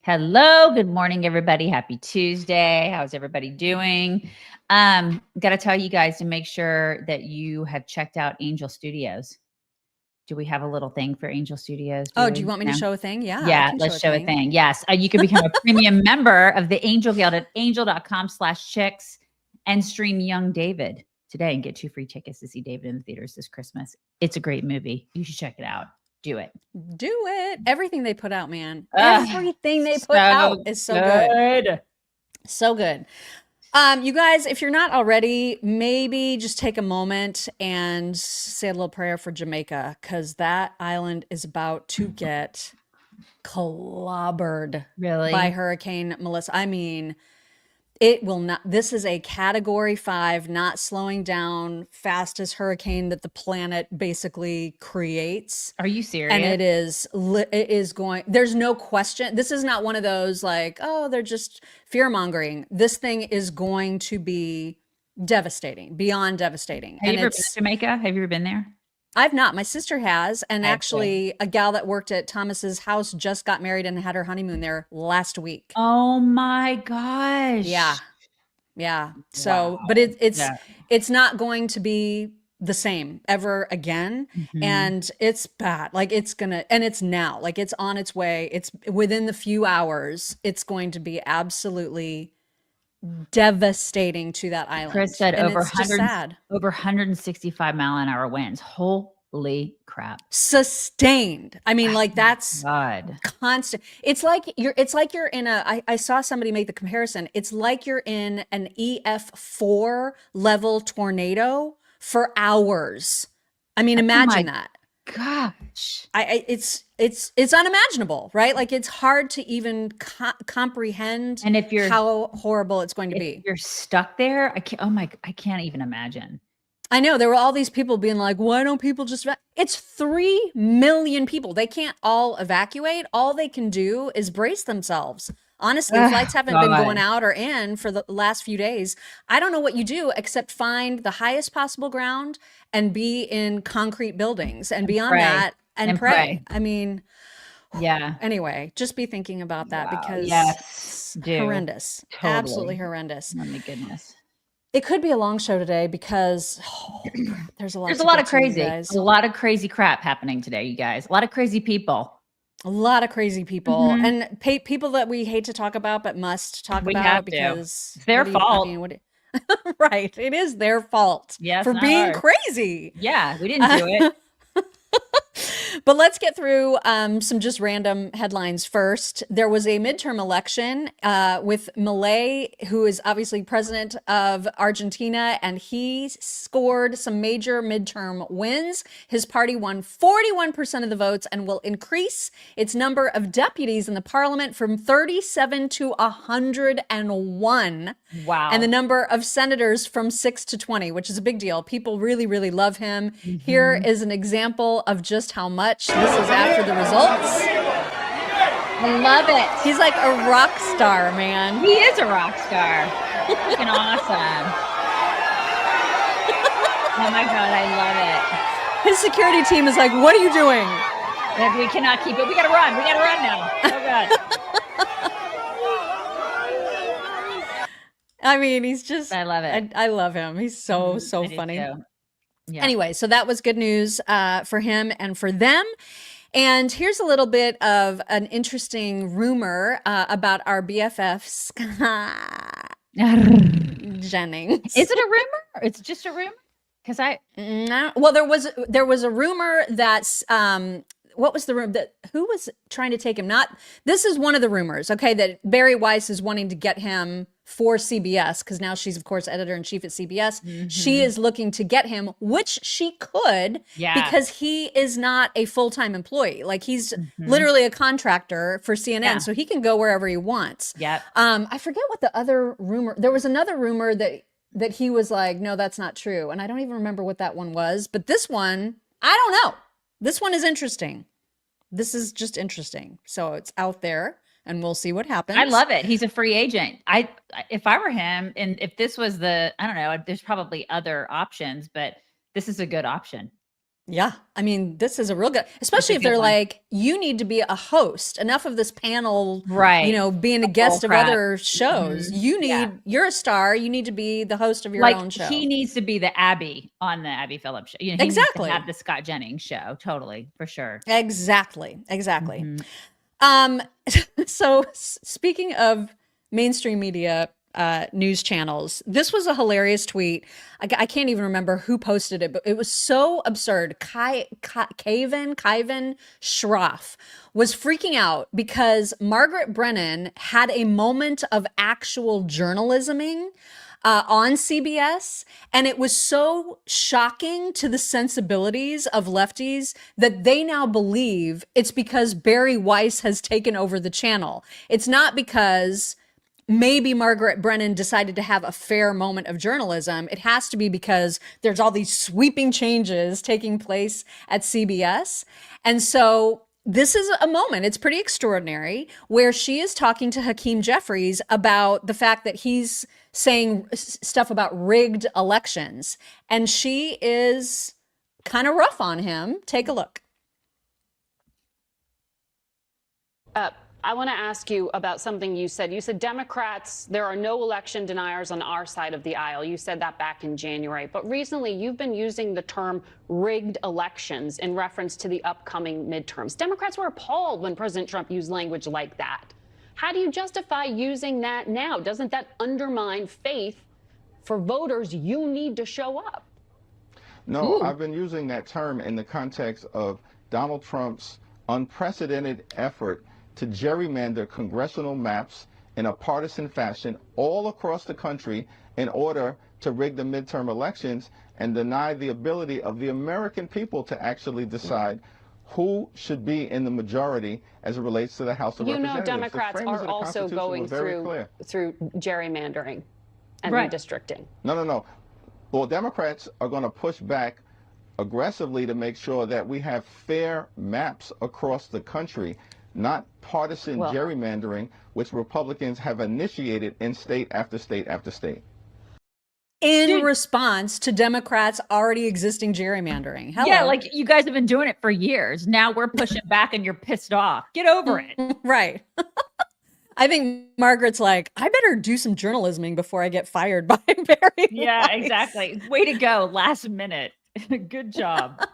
Hello, good morning, everybody. Happy Tuesday. How's everybody doing? Got to tell you guys to make sure that you have checked out Angel Studios. Do we have a little thing for Angel Studios? Do you want me to show a thing? Yeah, I can let's show a thing. Yes, you can become a premium member of the Angel Guild at angel.com/chicks and stream Young David today and get 2 free tickets to see David in the theaters this Christmas. It's a great movie. You should check it out. Do it. Everything they put out, man. Everything they put out is so good. So good. You guys, if you're not already, maybe just take a moment and say a little prayer for Jamaica, because that island is about to get clobbered by Hurricane Melissa. I mean, it will not. This is a Category 5, not slowing down, fastest hurricane that the planet basically creates. Are you serious? And it is going. There's no question. This is not one of those like, oh, they're just fear mongering. This thing is going to be devastating, beyond devastating. Have you ever been to Jamaica? Have you ever been there? I've not. My sister has. And actually, a gal that worked at Thomas's house just got married and had her honeymoon there last week. Oh my gosh. Yeah. So, but it's not going to be the same ever again. And it's bad. Like and it's now, like it's on its way. It's within the few over it's going to be absolutely devastating to that island. Chris said over 165 mile an hour winds. Holy crap. Sustained. I mean, like that's constant. It's like you're in I saw somebody make the comparison. It's like you're in an EF4 level tornado for hours. I mean, imagine that. Gosh, it's unimaginable, right? Like it's hard to even comprehend. And if you're how horrible it's going to be, you're stuck there. I can't even imagine. I know there were all these people being like, why don't people just? It's 3 million people. They can't all evacuate. All they can do is brace themselves. Honestly, flights haven't been going out or in for the last few days. I don't know what you do except find the highest possible ground and be in concrete buildings and beyond that and pray. I mean, anyway, just be thinking about that because horrendous. Totally. Absolutely horrendous. Oh my goodness. It could be a long show today because there's a lot of crazy. A lot of crazy crap happening today, you guys. A lot of crazy people. A lot of crazy people and people that we hate to talk about, but must talk about because it's their fault. Right. It is their fault for being crazy. Yeah. We didn't do it. But let's get through some just random headlines first. There was a midterm election with Milei, who is obviously president of Argentina, and he scored some major midterm wins. His party won 41% of the votes and will increase its number of deputies in the parliament from 37 to 101. Wow. And the number of senators from 6 to 20, which is a big deal. People really, really love him. Here is an example of just how much. This is after the results. I love it. He's like a rock star, man. He is a rock star. Freaking awesome. Oh my God, I love it. His security team is like, what are you doing? We cannot keep it. We gotta run. We gotta run now. Oh God. I mean, he's just, I love it. I love him. He's so funny. Yeah. Anyway, so that was good news for him and for them. And here's a little bit of an interesting rumor about our BFF, Jennings. Is it a rumor? It's just a rumor? Because no. Well, there was a rumor that's what was the rumor that who was trying to take him? This is one of the rumors, okay, that Barry Weiss is wanting to get him for CBS, because now she's, of course, editor-in-chief at CBS. She is looking to get him, which she could, because he is not a full-time employee. Like, he's literally a contractor for CNN, so he can go wherever he wants. I forget what the other rumor, there was another rumor that he was like, no, that's not true. And I don't even remember what that one was. But this one, I don't know. This one is interesting. This is just interesting. So it's out there. And we'll see what happens. I love it. He's a free agent. If I were him, and if this was I don't know, there's probably other options, but this is a good option. Yeah. I mean, this is a real good, especially if good they're one. like, you need to be a host. Enough of this panel, Right. being a The guest bull of crap. other shows. Yeah. You're a star. You need to be the host of your Like own show. he needs to be the Abby on the Abby Phillips show. He needs Exactly. to have the Scott Jennings show. Totally, for sure. Exactly. So speaking of mainstream media news channels, this was a hilarious tweet. I can't even remember who posted it, but it was so absurd. Kyvan Schroff was freaking out because Margaret Brennan had a moment of actual journalisming on CBS. And it was so shocking to the sensibilities of lefties that they now believe it's because Barry Weiss has taken over the channel. It's not because maybe Margaret Brennan decided to have a fair moment of journalism. It has to be because there's all these sweeping changes taking place at CBS. And so this is a moment, it's pretty extraordinary, where she is talking to Hakeem Jeffries about the fact that he's saying stuff about rigged elections. And she is kind of rough on him. Take a look. I want to ask you about something you said. You said Democrats, there are no election deniers on our side of the aisle. You said that back in January. But recently, you've been using the term rigged elections in reference to the upcoming midterms. Democrats were appalled when President Trump used language like that. How do you justify using that now? Doesn't that undermine faith for voters? You need to show up. No, I've been using that term in the context of Donald Trump's unprecedented effort to gerrymander congressional maps in a partisan fashion all across the country in order to rig the midterm elections and deny the ability of the American people to actually decide who should be in the majority as it relates to the House of Representatives. Democrats are also going through gerrymandering and redistricting. No. Well, Democrats are going to push back aggressively to make sure that we have fair maps across the country, not partisan gerrymandering, which Republicans have initiated in state after state after state. In response to Democrats' already existing gerrymandering. Hello. Yeah, like you guys have been doing it for years. Now we're pushing back and you're pissed off. Get over it. Right. I think Margaret's like, I better do some journalisming before I get fired by Barry Yeah, Weiss. exactly. Way to go. Last minute. Good job.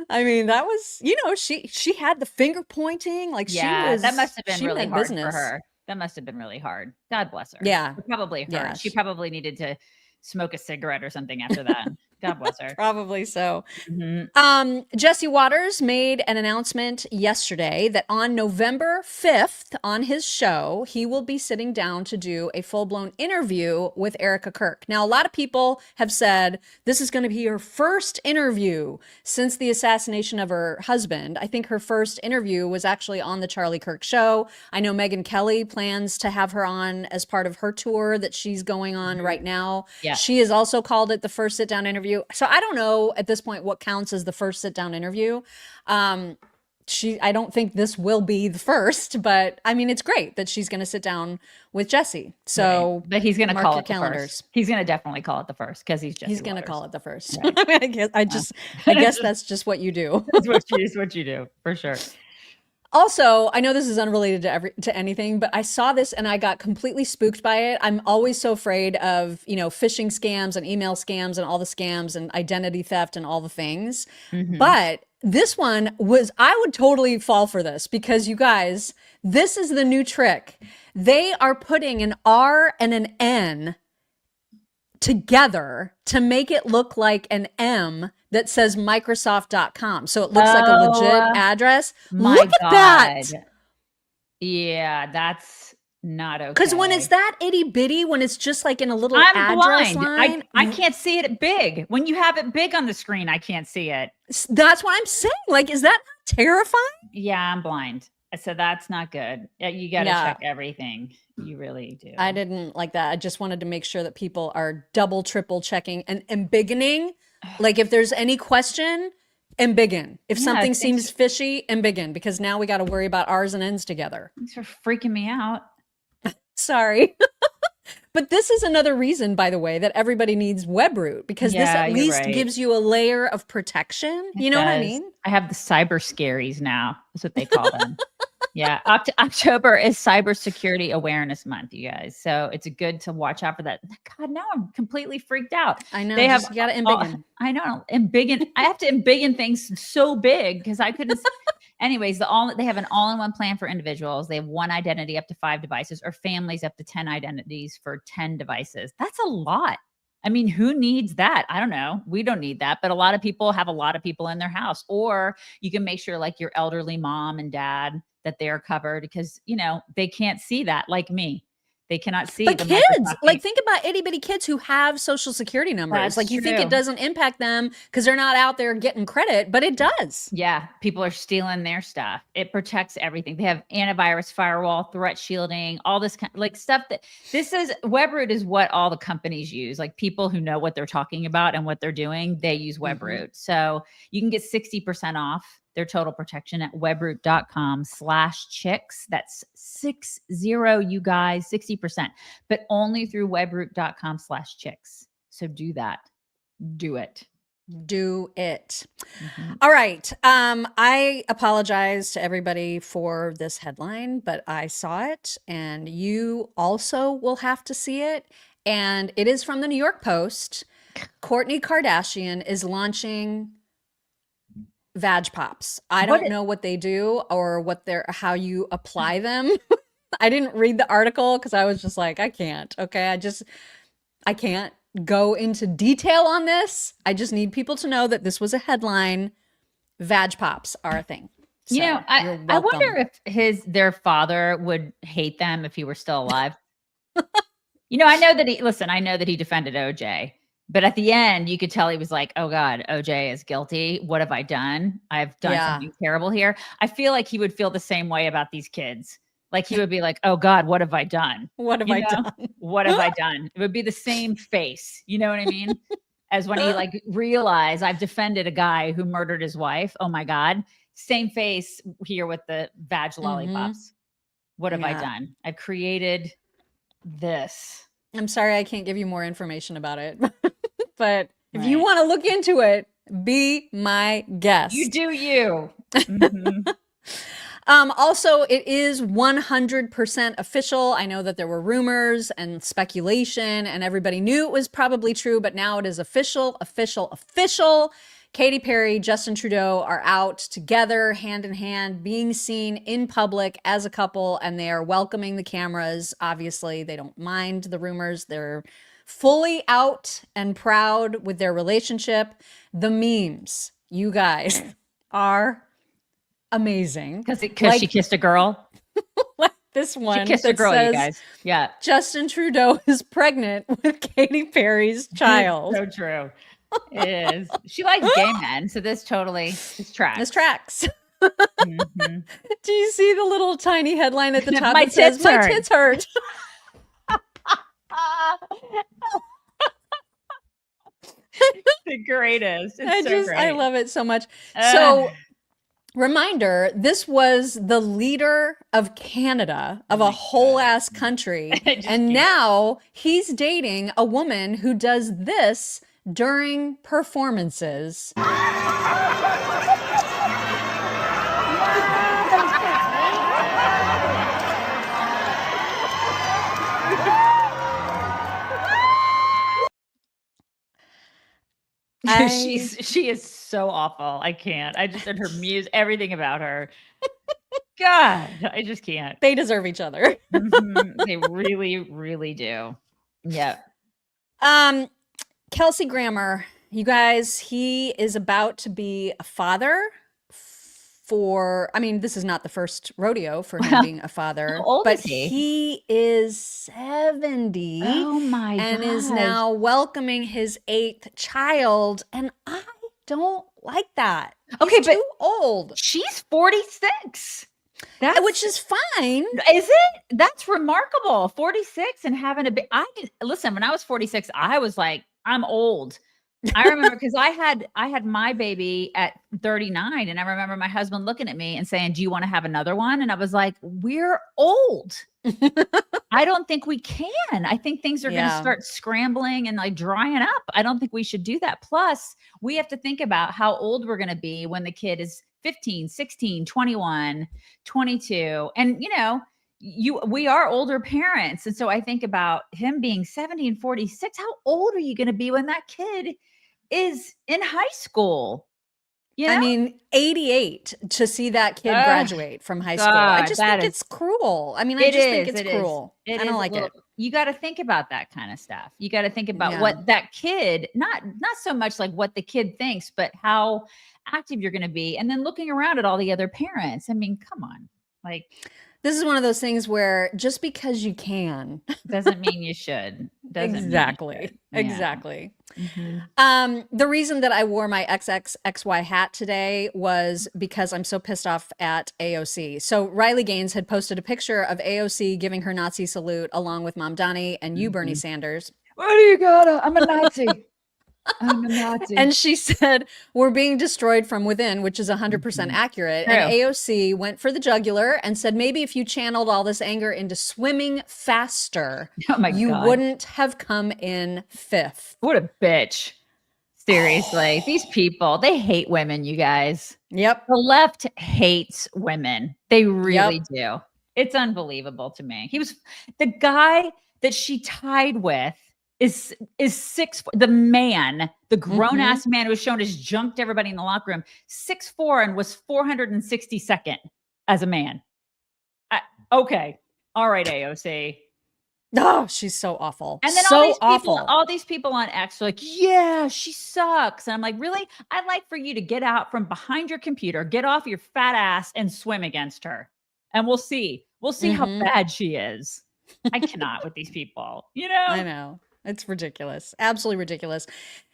I mean, that was, she had the finger pointing. Like she was. That must have been she really meant hard business. for her. That must have been really hard. God bless her. Yeah. It probably hurt. Yeah. She probably needed to smoke a cigarette or something after that. God bless her. Probably so. Mm-hmm. Jesse Waters made an announcement yesterday that on November 5th on his show, he will be sitting down to do a full-blown interview with Erika Kirk. Now, a lot of people have said this is going to be her first interview since the assassination of her husband. I think her first interview was actually on the Charlie Kirk show. I know Megyn Kelly plans to have her on as part of her tour that she's going on right now. Yeah. She has also called it the first sit-down interview. So I don't know at this point what counts as the first sit-down interview. I don't think this will be the first, but I mean, it's great that she's going to sit down with Jesse. So, But he's going to call it the calendars. first. He's going to definitely call it the first because he's Jesse He's going to Waters. call it the first. Right. I mean, I guess that's just what you do. It's what you do for sure. Also, I know this is unrelated to anything, but I saw this and I got completely spooked by it. I'm always so afraid of, phishing scams and email scams and all the scams and identity theft and all the things. Mm-hmm. But this one I would totally fall for this because you guys, this is the new trick. They are putting an R and an N together to make it look like an M that says Microsoft.com. So it looks like a legit address. Look at that. Yeah, that's not okay. Because when it's that itty bitty, when it's just like in a little I'm address blind. line. I can't see it big. When you have it big on the screen, I can't see it. That's what I'm saying. Like, is that not terrifying? Yeah, I'm blind. So that's not good. You got to check everything. You really do. I didn't like that. I just wanted to make sure that people are double, triple checking and embiggening. Like if there's any question, embiggen. If something seems fishy, embiggen, because now we got to worry about R's and N's together. Thanks for freaking me out. Sorry. But this is another reason, by the way, that everybody needs Webroot, because this at least gives you a layer of protection. You know what I mean? I have the cyber scaries now. That's what they call them. Yeah. October is Cybersecurity Awareness Month, you guys. So it's good to watch out for that. God, now I'm completely freaked out. I know. They you got to embiggen. I know. Embiggen. I have to embiggen things so big because I couldn't. Anyways, they have an all-in-one plan for individuals. They have one identity up to 5 devices, or families up to 10 identities for 10 devices. That's a lot. I mean, who needs that? I don't know. We don't need that, but a lot of people have a lot of people in their house. Or you can make sure, like your elderly mom and dad, that they're covered, because they can't see that, like me. They cannot see. But kids, like, think about itty bitty kids who have social security numbers. That's like, you true. think it doesn't impact them because they're not out there getting credit, but it does. Yeah. People are stealing their stuff. It protects everything. They have antivirus, firewall, threat shielding, all this kind like stuff Webroot is what all the companies use. Like, people who know what they're talking about and what they're doing, they use Webroot. So you can get 60% off their total protection at webroot.com/chicks. That's 60, you guys, 60%, but only through webroot.com/chicks. So do that. Do it. Do it. All right. I apologize to everybody for this headline, but I saw it, and you also will have to see it. And it is from the New York Post. Kourtney Kardashian is launching Vag Pops. I don't know what they do or how you apply them. I didn't read the article because I was just like, I can't. Okay. I can't go into detail on this. I just need people to know that this was a headline. Vag Pops are a thing. So, I wonder if their father would hate them if he were still alive. I know that he defended OJ. But at the end, you could tell he was like, oh God, OJ is guilty. What have I done? I've done something terrible here. I feel like he would feel the same way about these kids. Like, he would be like, oh God, what have I done? What have I done? What have I done? It would be the same face. You know what I mean? As when he realized, I've defended a guy who murdered his wife. Oh my God. Same face here with the vag lollipops. What have I done? I've created this. I'm sorry I can't give you more information about it. But if you want to look into it, be my guest. You do you. Also, it is 100% official. I know that there were rumors and speculation, and everybody knew it was probably true, but now it is official. Katy Perry, Justin Trudeau are out together, hand in hand, being seen in public as a couple, and they are welcoming the cameras. Obviously, they don't mind the rumors. They're fully out and proud with their relationship. The memes, you guys, are amazing. Because she kissed a girl. Like this one. She kissed a girl, you guys. Yeah. Justin Trudeau is pregnant with Katy Perry's child. So true. It is. She likes gay men, so this tracks. This tracks. Do you see the little tiny headline at the top My that says, tits hurt. My tits hurt? The greatest. It's so great. I love it so much. So, reminder, this was the leader of Canada, of a whole ass country. And now he's dating a woman who does this during performances. She is so awful. I can't. I just heard her music, everything about her. God, I just can't. They deserve each other. They really, really do. Yeah. Kelsey Grammer, you guys, he is about to be a father this is not the first rodeo for him being a father. How old but is he? He is 70. Oh my God. And is now welcoming his 8th child. And I don't like that. Okay, He's too old. She's 46. Which is fine. Is it? That's remarkable. 46 and having a baby. Listen, when I was 46, I was like, I'm old. I remember because I had my baby at 39, and I remember my husband looking at me and saying, "Do you want to have another one?" And I was like, "We're old. I don't think we can. I think things are going to start scrambling and like drying up. I don't think we should do that. Plus, we have to think about how old we're going to be when the kid is 15, 16, 21, 22. And we are older parents. And so I think about him being 70 and 46. How old are you going to be when that kid is in high school? I mean, 88 to see that kid graduate from high school. I just think it's cruel. I mean, I just think it's cruel. I don't like it. You got to think about that kind of stuff. You got to think about what that kid, not so much like what the kid thinks, but how active you're going to be. And then looking around at all the other parents. I mean, come on. Like, this is one of those things where just because you can doesn't mean you should. Exactly. Mm-hmm. The reason that I wore my XXXY hat today was because I'm so pissed off at AOC. So Riley Gaines had posted a picture of AOC giving her Nazi salute along with Mamdani and you, Bernie Sanders. What do you got? I'm a Nazi. I'm a Nazi. And she said, we're being destroyed from within, which is 100% accurate. True. And AOC went for the jugular and said, maybe if you channeled all this anger into swimming faster, you wouldn't have come in fifth. What a bitch. Seriously. These people, they hate women, you guys. Yep. The left hates women. They really do. It's unbelievable to me. He was the guy that she tied with is 6'4", the man, the grown ass man who was shown his junk to everybody in the locker room, 6'4" and was 462nd as a man. Okay. All right, AOC. Oh, she's so awful. And then all these people on X are like, yeah, she sucks. And I'm like, really? I'd like for you to get out from behind your computer, get off your fat ass and swim against her. And we'll see. We'll see how bad she is. I cannot with these people, I know. It's ridiculous. Absolutely ridiculous.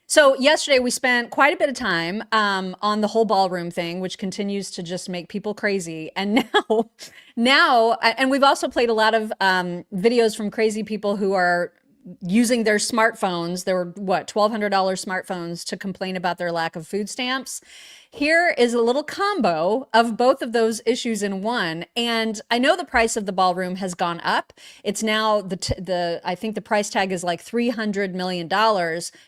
So yesterday we spent quite a bit of time on the whole ballroom thing, which continues to just make people crazy. And now, and we've also played a lot of videos from crazy people who are using their smartphones, their $1,200 smartphones, to complain about their lack of food stamps. Here is a little combo of both of those issues in one. And I know the price of the ballroom has gone up. It's now I think the price tag is like $300 million.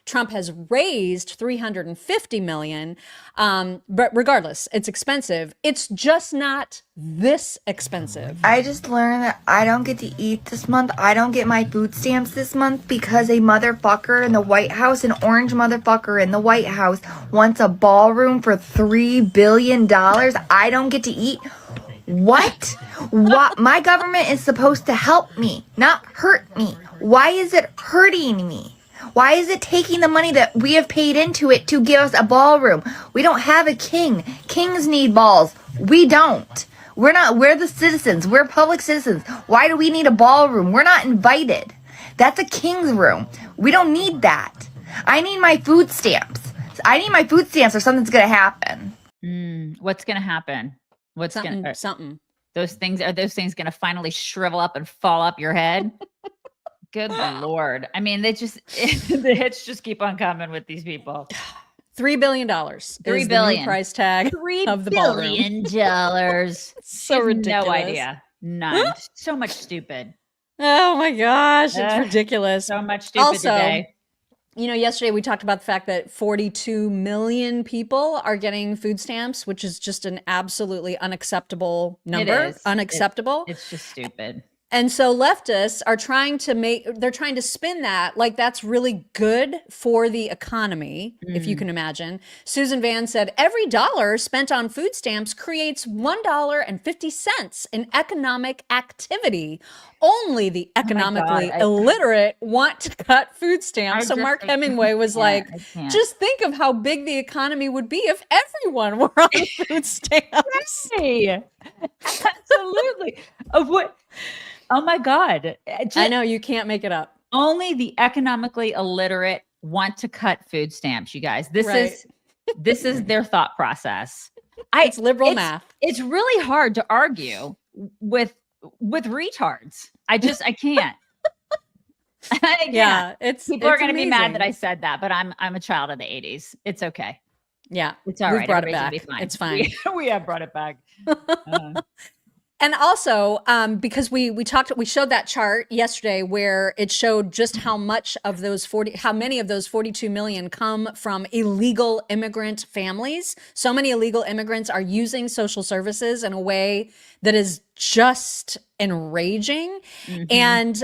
Trump has raised $350 million. But regardless, it's expensive. It's just not this expensive. I just learned that I don't get to eat this month. I don't get my food stamps this month because a motherfucker in the White House, an orange motherfucker in the White House, wants a ballroom for $3 billion. I don't get to eat. What? My government is supposed to help me, not hurt me. Why is it hurting me? Why is it taking the money that we have paid into it to give us a ballroom? We don't have a king. Kings need balls. We don't. We're the citizens. We're public citizens. Why do we need a ballroom? We're not invited. That's a king's room. We don't need that. I need my food stamps. I need my food stamps or something's going to happen. What's going to happen? Something. Those things going to finally shrivel up and fall up your head? Good Lord. I mean, the hits just keep on coming with these people. $3 billion. $3 billion new price tag of the ballroom. $3 billion. So ridiculous. No idea. None. So much stupid. Oh my gosh, it's ridiculous. So much stupid today. Yesterday we talked about the fact that 42 million people are getting food stamps, which is just an absolutely unacceptable number. It is. Unacceptable. It's just stupid. And so leftists are trying to spin that like that's really good for the economy, if you can imagine. Susan Van said, every dollar spent on food stamps creates $1.50 in economic activity. Only the economically illiterate want to cut food stamps. So Mark Hemingway was like, just think of how big the economy would be if everyone were on food stamps. Hey, absolutely. Oh my God. I know, you can't make it up. Only the economically illiterate want to cut food stamps, you guys. This is their thought process. It's liberal math. It's really hard to argue with retards. I can't. Yeah, it's people are it's going to be mad that I amazing. said that, but I'm a child of the 80s. It's okay. Yeah, It's all we've right. brought it Everybody's back. gonna be fine. It's fine. We have brought it back. Uh, And also, because we showed that chart yesterday where it showed just how many of those 42 million come from illegal immigrant families. So many illegal immigrants are using social services in a way that is just enraging. And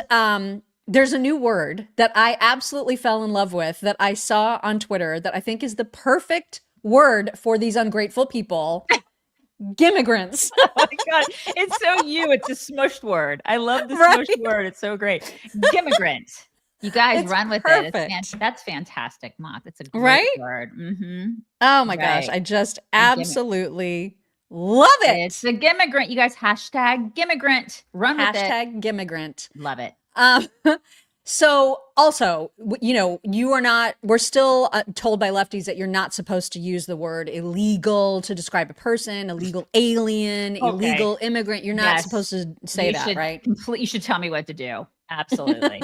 there's a new word that I absolutely fell in love with that I saw on Twitter that I think is the perfect word for these ungrateful people. Gimmigrants. oh my God. It's so you. It's a smushed word. I love the Right? smushed word. It's so great. Gimmigrant. You guys It's run with perfect. it. That's fantastic, Moth. It's a great Right? word. Oh my gosh. Right. I just absolutely love it. It's a Gimmigrant. You guys hashtag Gimmigrant. Run with it. Hashtag Gimmigrant. Love it. So also, we're still told by lefties that you're not supposed to use the word illegal to describe a person, illegal alien, illegal immigrant. You're not supposed to say that, right? You should tell me what to do. Absolutely.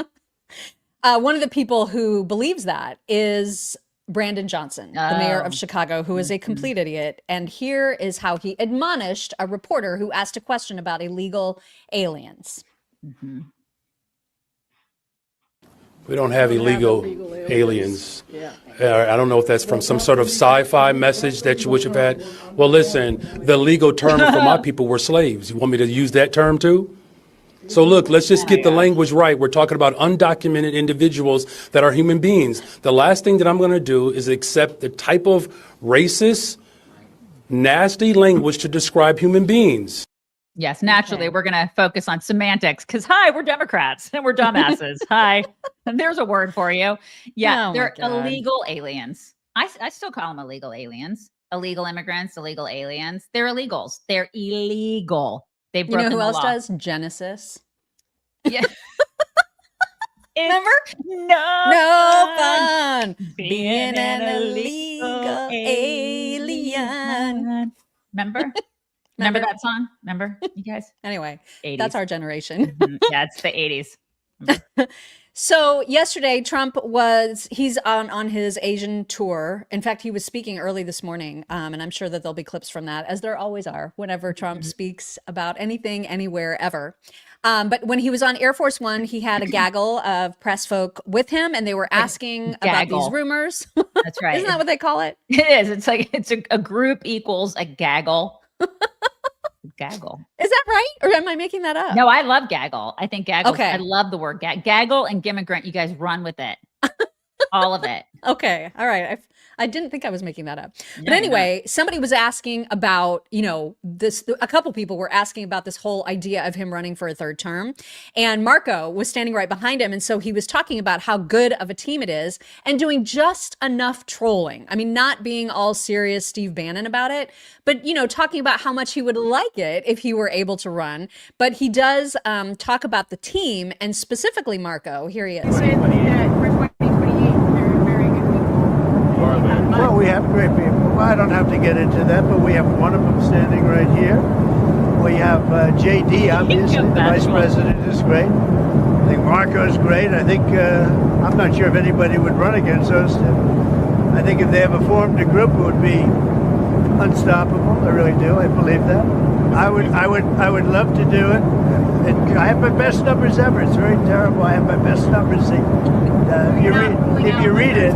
One of the people who believes that is Brandon Johnson, the mayor of Chicago, who is a complete idiot. And here is how he admonished a reporter who asked a question about illegal aliens. We don't have illegal aliens. I don't know if that's from some sort of sci-fi message that you wish have had. Well, listen, the legal term for my people were slaves. You want me to use that term too? So look, let's just get the language right. We're talking about undocumented individuals that are human beings. The last thing that I'm going to do is accept the type of racist, nasty language to describe human beings. Yes, naturally, we're going to focus on semantics because, hi, we're Democrats and we're dumbasses. Hi. And there's a word for you. Yeah, they're illegal aliens. I still call them illegal aliens. Illegal immigrants, illegal aliens. They're illegals. They're illegal. They've broken who the else law. does? Genesis. Yeah. Remember? No fun being an illegal alien. Remember? Remember that song? Remember, you guys? Anyway, 80s. that's our generation. Yeah, it's the 80s. So yesterday, he's on his Asian tour. In fact, he was speaking early this morning, and I'm sure that there'll be clips from that, as there always are, whenever Trump speaks about anything, anywhere, ever. But when he was on Air Force One, he had a gaggle of press folk with him, and they were asking about these rumors. That's right. Isn't that what they call it? It is. It's like a group equals a gaggle. Gaggle. Is that right? Or am I making that up? No, I love gaggle. I think gaggle. Okay. I love the word gaggle and Gimmigrant. You guys run with it. All of it. Okay. All right. I didn't think I was making that up. But anyway, somebody was asking about, this, a couple people were asking about this whole idea of him running for a third term. And Marco was standing right behind him. And so he was talking about how good of a team it is and doing just enough trolling. I mean, not being all serious Steve Bannon about it, but, talking about how much he would like it if he were able to run. But he does talk about the team and specifically Marco. Here he is. Well, we have great people. Well, I don't have to get into that, but we have one of them standing right here. We have JD, obviously, the vice president is great. I think Marco's great. I think, I'm not sure if anybody would run against us. I think if they ever formed a group, it would be unstoppable. I really do. I believe that. I would love to do it. I have my best numbers ever. It's very terrible. I have my best numbers. If you read it,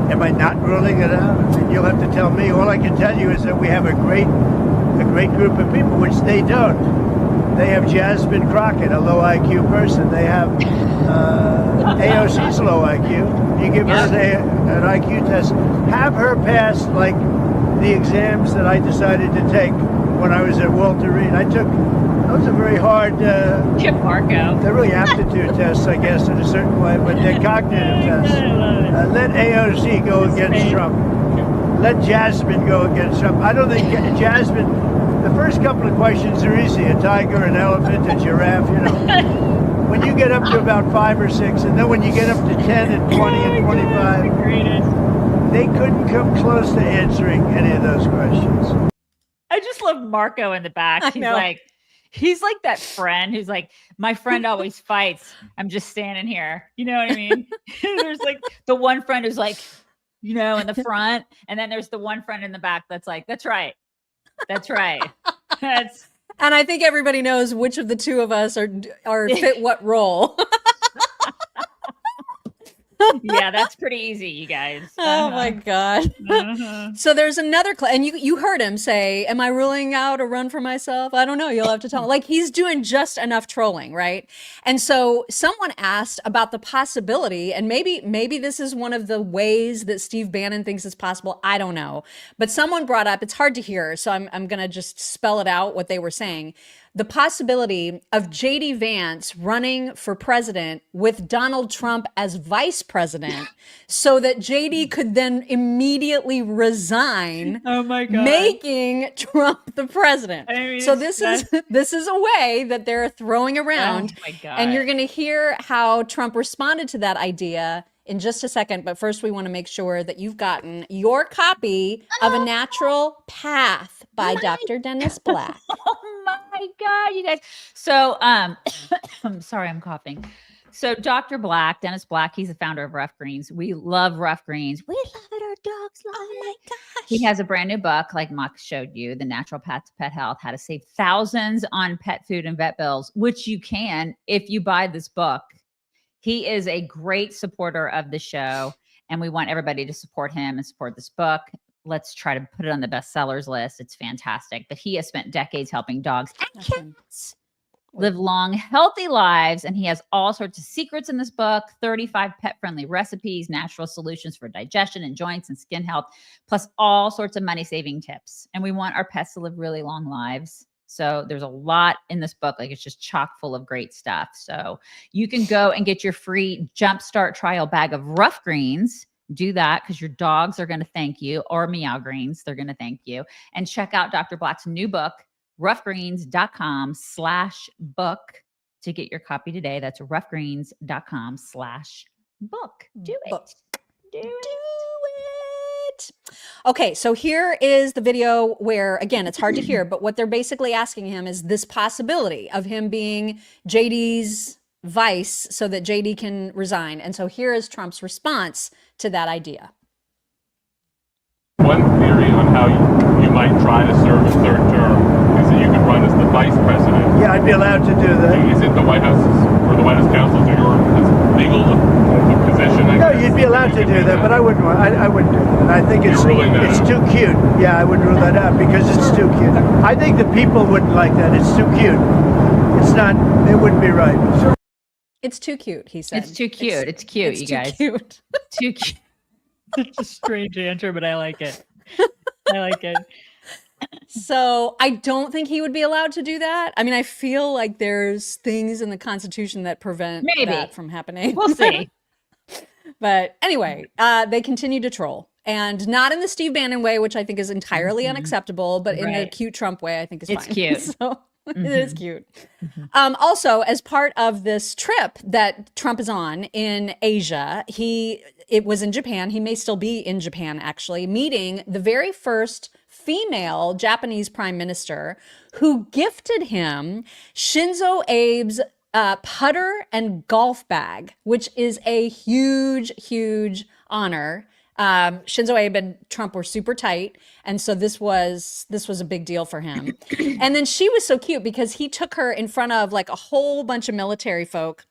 am I not ruling it out? I mean, you'll have to tell me. All I can tell you is that we have a great group of people, which they don't. They have Jasmine Crockett, a low IQ person. They have AOC's low IQ. You give her an IQ test. Have her pass like the exams that I decided to take when I was at Walter Reed. Those are very hard. Marco. They're really aptitude tests, I guess, in a certain way, but they're cognitive tests. Let AOC go against Trump. Let Jasmine go against Trump. I don't think Jasmine, the first couple of questions are easy. A tiger, an elephant, a giraffe, When you get up to about 5 or 6, and then when you get up to 10 and 20 and 25, they couldn't come close to answering any of those questions. I just love Marco in the back. He's like, He's like that friend who's like, my friend always fights. I'm just standing here. You know what I mean? There's like the one friend who's like, in the front. And then there's the one friend in the back that's like, that's right. That's right. And I think everybody knows which of the two of us are fit what role. Yeah, that's pretty easy, you guys. Oh my God. So there's another and you heard him say, am I ruling out a run for myself? I don't know. You'll have to tell him. Like, he's doing just enough trolling, right? And so someone asked about the possibility, and maybe this is one of the ways that Steve Bannon thinks it's possible. I don't know. But someone brought up, it's hard to hear, so I'm going to just spell it out what they were saying. The possibility of J.D. Vance running for president with Donald Trump as vice president so that J.D. could then immediately resign, oh my God, making Trump the president. I mean, so this is a way that they're throwing around. Oh my God. And you're going to hear how Trump responded to that idea in just a second. But first, we want to make sure that you've gotten your copy of A Natural Path by Dr. Dennis Black. Oh my God, you guys. So, I'm sorry, I'm coughing. So Dr. Black, Dennis Black, he's the founder of Ruff Greens. We love Ruff Greens. We love it. Our dogs love it. Oh my gosh. He has a brand new book, like Mock showed you, The Natural Path to Pet Health, How to Save Thousands on Pet Food and Vet Bills, which you can if you buy this book. He is a great supporter of the show, and we want everybody to support him and support this book. Let's try to put it on the bestsellers list. It's fantastic. But he has spent decades helping dogs and cats live long, healthy lives. And he has all sorts of secrets in this book, 35 pet-friendly recipes, natural solutions for digestion and joints and skin health, plus all sorts of money-saving tips. And we want our pets to live really long lives. So there's a lot in this book. Like, it's just chock full of great stuff. So you can go and get your free Jumpstart trial bag of Ruff Greens. Do that because your dogs are going to thank you, or Meow Greens. They're going to thank you. And check out Dr. Black's new book, ruffgreens.com/book, to get your copy today. That's ruffgreens.com/book. Do it. Do it. Okay, so here is the video where, again, it's hard to hear, but what they're basically asking him is this possibility of him being JD's vice so that JD can resign. And so here is Trump's response to that idea. One theory on how you might try to serve a third term is that you could run as the vice president. Yeah, I'd be allowed to do that. Is it the White House or the White House counsel to your legal position? No, you'd be allowed to do that, but I wouldn't. I wouldn't do that. I think it's too cute. Yeah, I would rule that out because it's too cute. I think the people wouldn't like that. It's too cute. It's not. It wouldn't be right. It's too cute, he said. It's too cute. It's cute, you guys. Cute. Too cute. It's a strange answer, but I like it. I like it. So I don't think he would be allowed to do that. I mean, I feel like there's things in the Constitution that prevent that from happening. We'll see. But anyway, they continue to troll. And not in the Steve Bannon way, which I think is entirely unacceptable, but in the cute Trump way, I think is fine. It's cute. So it is cute. Also, as part of this trip that Trump is on in Asia, it was in Japan. He may still be in Japan, actually, meeting the very first female Japanese prime minister, who gifted him Shinzo Abe's putter and golf bag, which is a huge, huge honor. Shinzo Abe and Trump were super tight. And so this was a big deal for him. And then she was so cute because he took her in front of like a whole bunch of military folk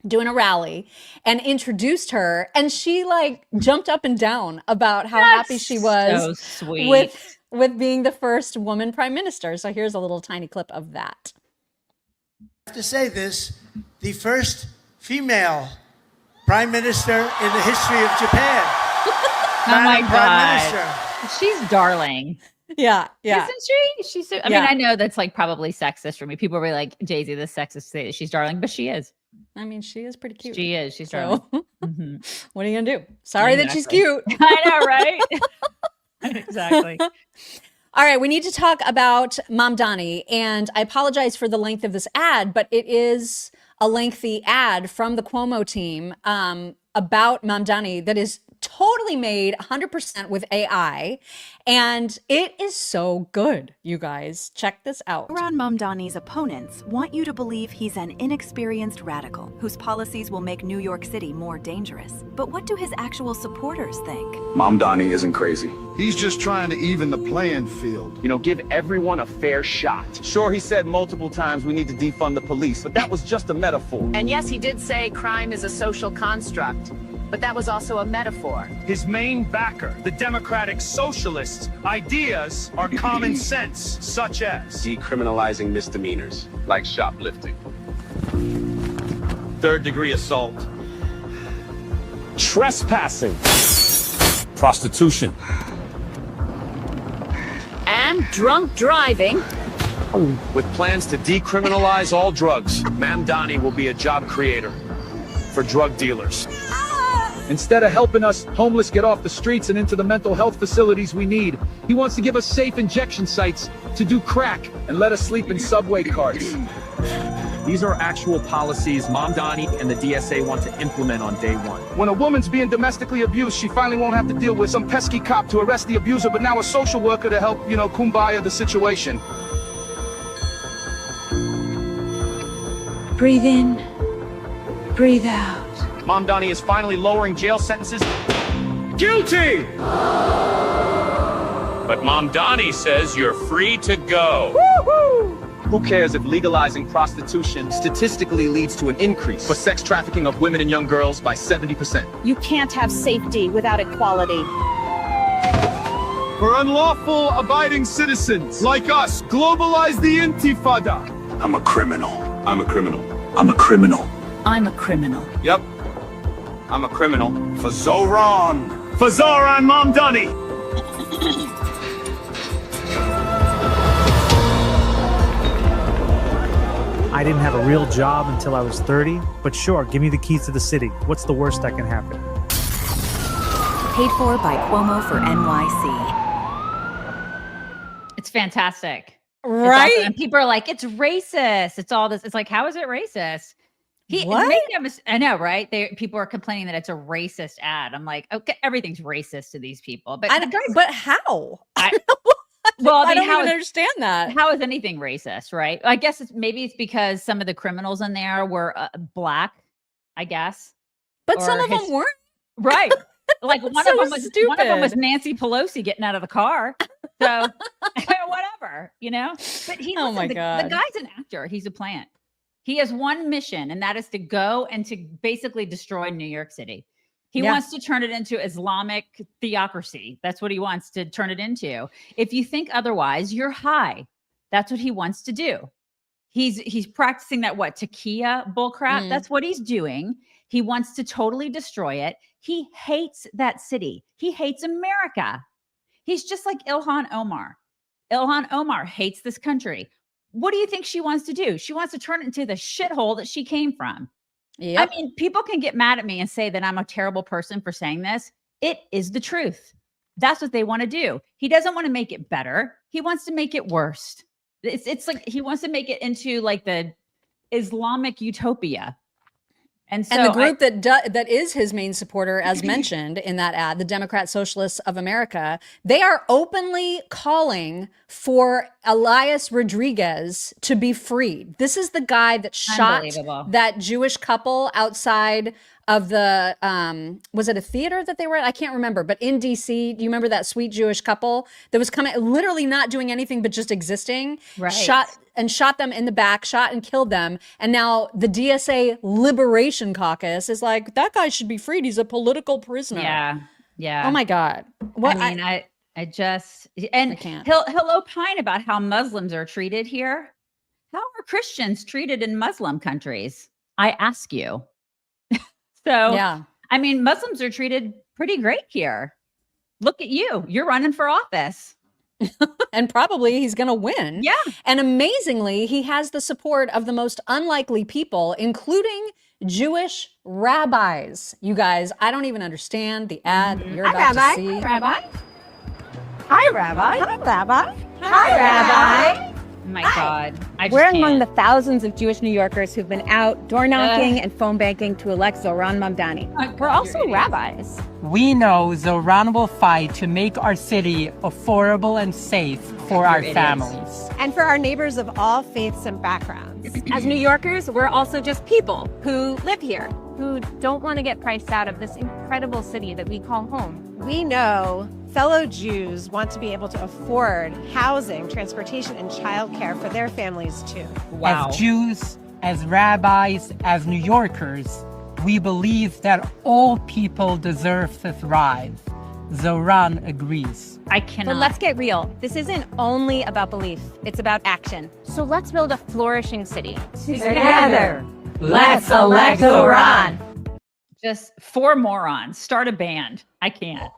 doing a rally and introduced her. And she like jumped up and down about how happy she was so sweet. with being the first woman prime minister. So here's a little tiny clip of that. I have to say this, the first female prime minister in the history of Japan. Oh my Prime God. Minister. She's darling. Yeah. Isn't she? She's so, I mean, I know that's like probably sexist for me. People are like, Jay-Z, this sexist, say that she's darling, but she is. I mean, she is pretty cute. She is. She's darling. What are you gonna do? Sorry that she's cute. I know, right? Exactly. All right, we need to talk about Mamdani, and I apologize for the length of this ad, but it is a lengthy ad from the Cuomo team about Mamdani that is totally totally made 100% with AI. And it is so good, you guys. Check this out. Anti-Mamdani's opponents want you to believe he's an inexperienced radical whose policies will make New York City more dangerous. But what do his actual supporters think? Mamdani isn't crazy. He's just trying to even the playing field. You know, give everyone a fair shot. Sure, he said multiple times we need to defund the police, but that was just a metaphor. And yes, he did say crime is a social construct, but that was also a metaphor. His main backer, the Democratic Socialists' ideas are common sense, such as Decriminalizing misdemeanors, like shoplifting. third-degree assault, trespassing, prostitution, and drunk driving. With plans to decriminalize all drugs, Mamdani will be a job creator for drug dealers. Instead of helping us homeless get off the streets and into the mental health facilities we need, he wants to give us safe injection sites to do crack and let us sleep in subway carts. These are actual policies Mamdani and the DSA want to implement on day one. When a woman's being domestically abused, she finally won't have to deal with some pesky cop to arrest the abuser, but now a social worker to help, kumbaya the situation. Breathe in, breathe out. Mamdani is finally lowering jail sentences. guilty! But Mamdani says you're free to go. Who cares if legalizing prostitution statistically leads to an increase for sex trafficking of women and young girls by 70%? You can't have safety without equality. For unlawful abiding citizens like us, globalize the Intifada. I'm a criminal. I'm a criminal. I'm a criminal. I'm a criminal. Yep. I'm a criminal. For Zoran. For Zoran Mamdani! I didn't have a real job until I was 30, but sure, give me the keys to the city. What's the worst that can happen? Paid for by Cuomo for NYC. It's fantastic. Right? And people are like, it's racist. It's all this. It's like, how is it racist? What? I know, right? People are complaining that it's a racist ad. I'm like, okay, everything's racist to these people. But but how? Well, I don't even understand that. How is anything racist, right? I guess maybe it's because some of the criminals in there were black, I guess. But some of them weren't. Right. Like one So of them was stupid. One of them was Nancy Pelosi getting out of the car. So whatever, But Oh my God. The guy's an actor. He's a plant. He has one mission, and that is to go and to basically destroy New York City. He wants to turn it into Islamic theocracy. That's what he wants to turn it into. If you think otherwise, you're high. That's what he wants to do. He's practicing that taqiyya bullcrap. That's what he's doing. He wants to totally destroy it. He hates that city. He hates America. He's just like Ilhan Omar. Ilhan Omar hates this country. What do you think she wants to do? She wants to turn it into the shithole that she came from. Yep. I mean, people can get mad at me and say that I'm a terrible person for saying this. It is the truth. That's what they want to do. He doesn't want to make it better. He wants to make it worse. It's like he wants to make it into like the Islamic utopia. And so the group that is his main supporter, as mentioned in that ad, the Democrat Socialists of America, they are openly calling for Elias Rodriguez to be freed. This is the guy that shot that Jewish couple outside of the, was it a theater that they were at? I can't remember, but in DC, do you remember that sweet Jewish couple that was coming, literally not doing anything but just existing? Right. Shot them in the back, shot and killed them. And now the DSA Liberation Caucus is like, that guy should be freed. He's a political prisoner. Yeah. Yeah. Oh my God. What? I mean, I can't. He'll opine about how Muslims are treated here. How are Christians treated in Muslim countries? I ask you. So, yeah. I mean, Muslims are treated pretty great here. Look at you. You're running for office. And probably he's going to win. Yeah. And amazingly, he has the support of the most unlikely people, including Jewish rabbis. You guys, I don't even understand the ad that you're about to see. Rabbi. Hi, Rabbi. Hi, Rabbi. Hi, Rabbi. my God. We're among the thousands of Jewish New Yorkers who've been out door knocking and phone banking to elect Zohran Mamdani. We're also rabbis. We know Zohran will fight to make our city affordable and safe for our families. And for our neighbors of all faiths and backgrounds. As New Yorkers, we're also just people who live here, who don't want to get priced out of this incredible city that we call home. We know fellow Jews want to be able to afford housing, transportation, and childcare for their families too. As Jews, as rabbis, as New Yorkers, we believe that all people deserve to thrive. Zohran agrees. I cannot. But let's get real. This isn't only about belief. It's about action. So let's build a flourishing city. Together, let's elect Zohran. Just 4 morons. Start a band. I can't.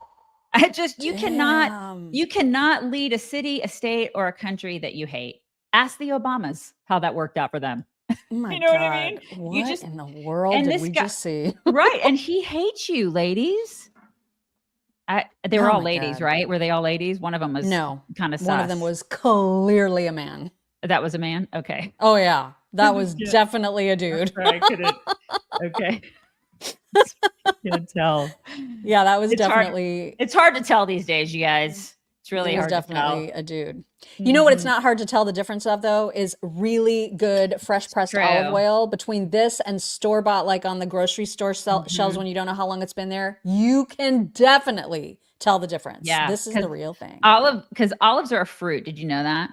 You cannot lead a city, a state, or a country that you hate. Ask the Obamas how that worked out for them. Oh my you know God. what I mean? What in the world did we just see? Right. And he hates you, ladies. They were all ladies, God. right? Were they all ladies? One of them was kind of sus. One of them was clearly a man. That was a man? Okay. Oh, yeah. That was definitely a dude. I couldn't. Okay. Can't tell. Yeah, that was definitely. It's hard to tell these days, you guys. It's really hard definitely to tell. a dude. You know what it's not hard to tell the difference of, though, is really good fresh pressed olive oil between this and store-bought, like on the grocery store shelves when you don't know how long it's been there. You can definitely tell the difference. Yeah. This is the real thing. Because olives are a fruit. Did you know that?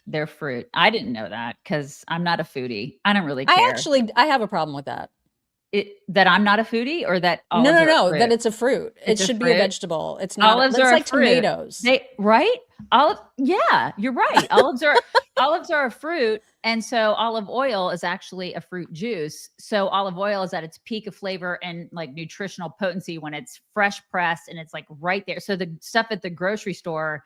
They're fruit. I didn't know that because I'm not a foodie. I don't really care. I have a problem with that. That I'm not a foodie, or that olives No, are a fruit? that it's a fruit. It should be a vegetable. It's not. Olives it's are like a fruit. tomatoes. Right? Yeah, you're right. Olives are a fruit, and so olive oil is actually a fruit juice. So olive oil is at its peak of flavor and like nutritional potency when it's fresh pressed and it's like right there. So the stuff at the grocery store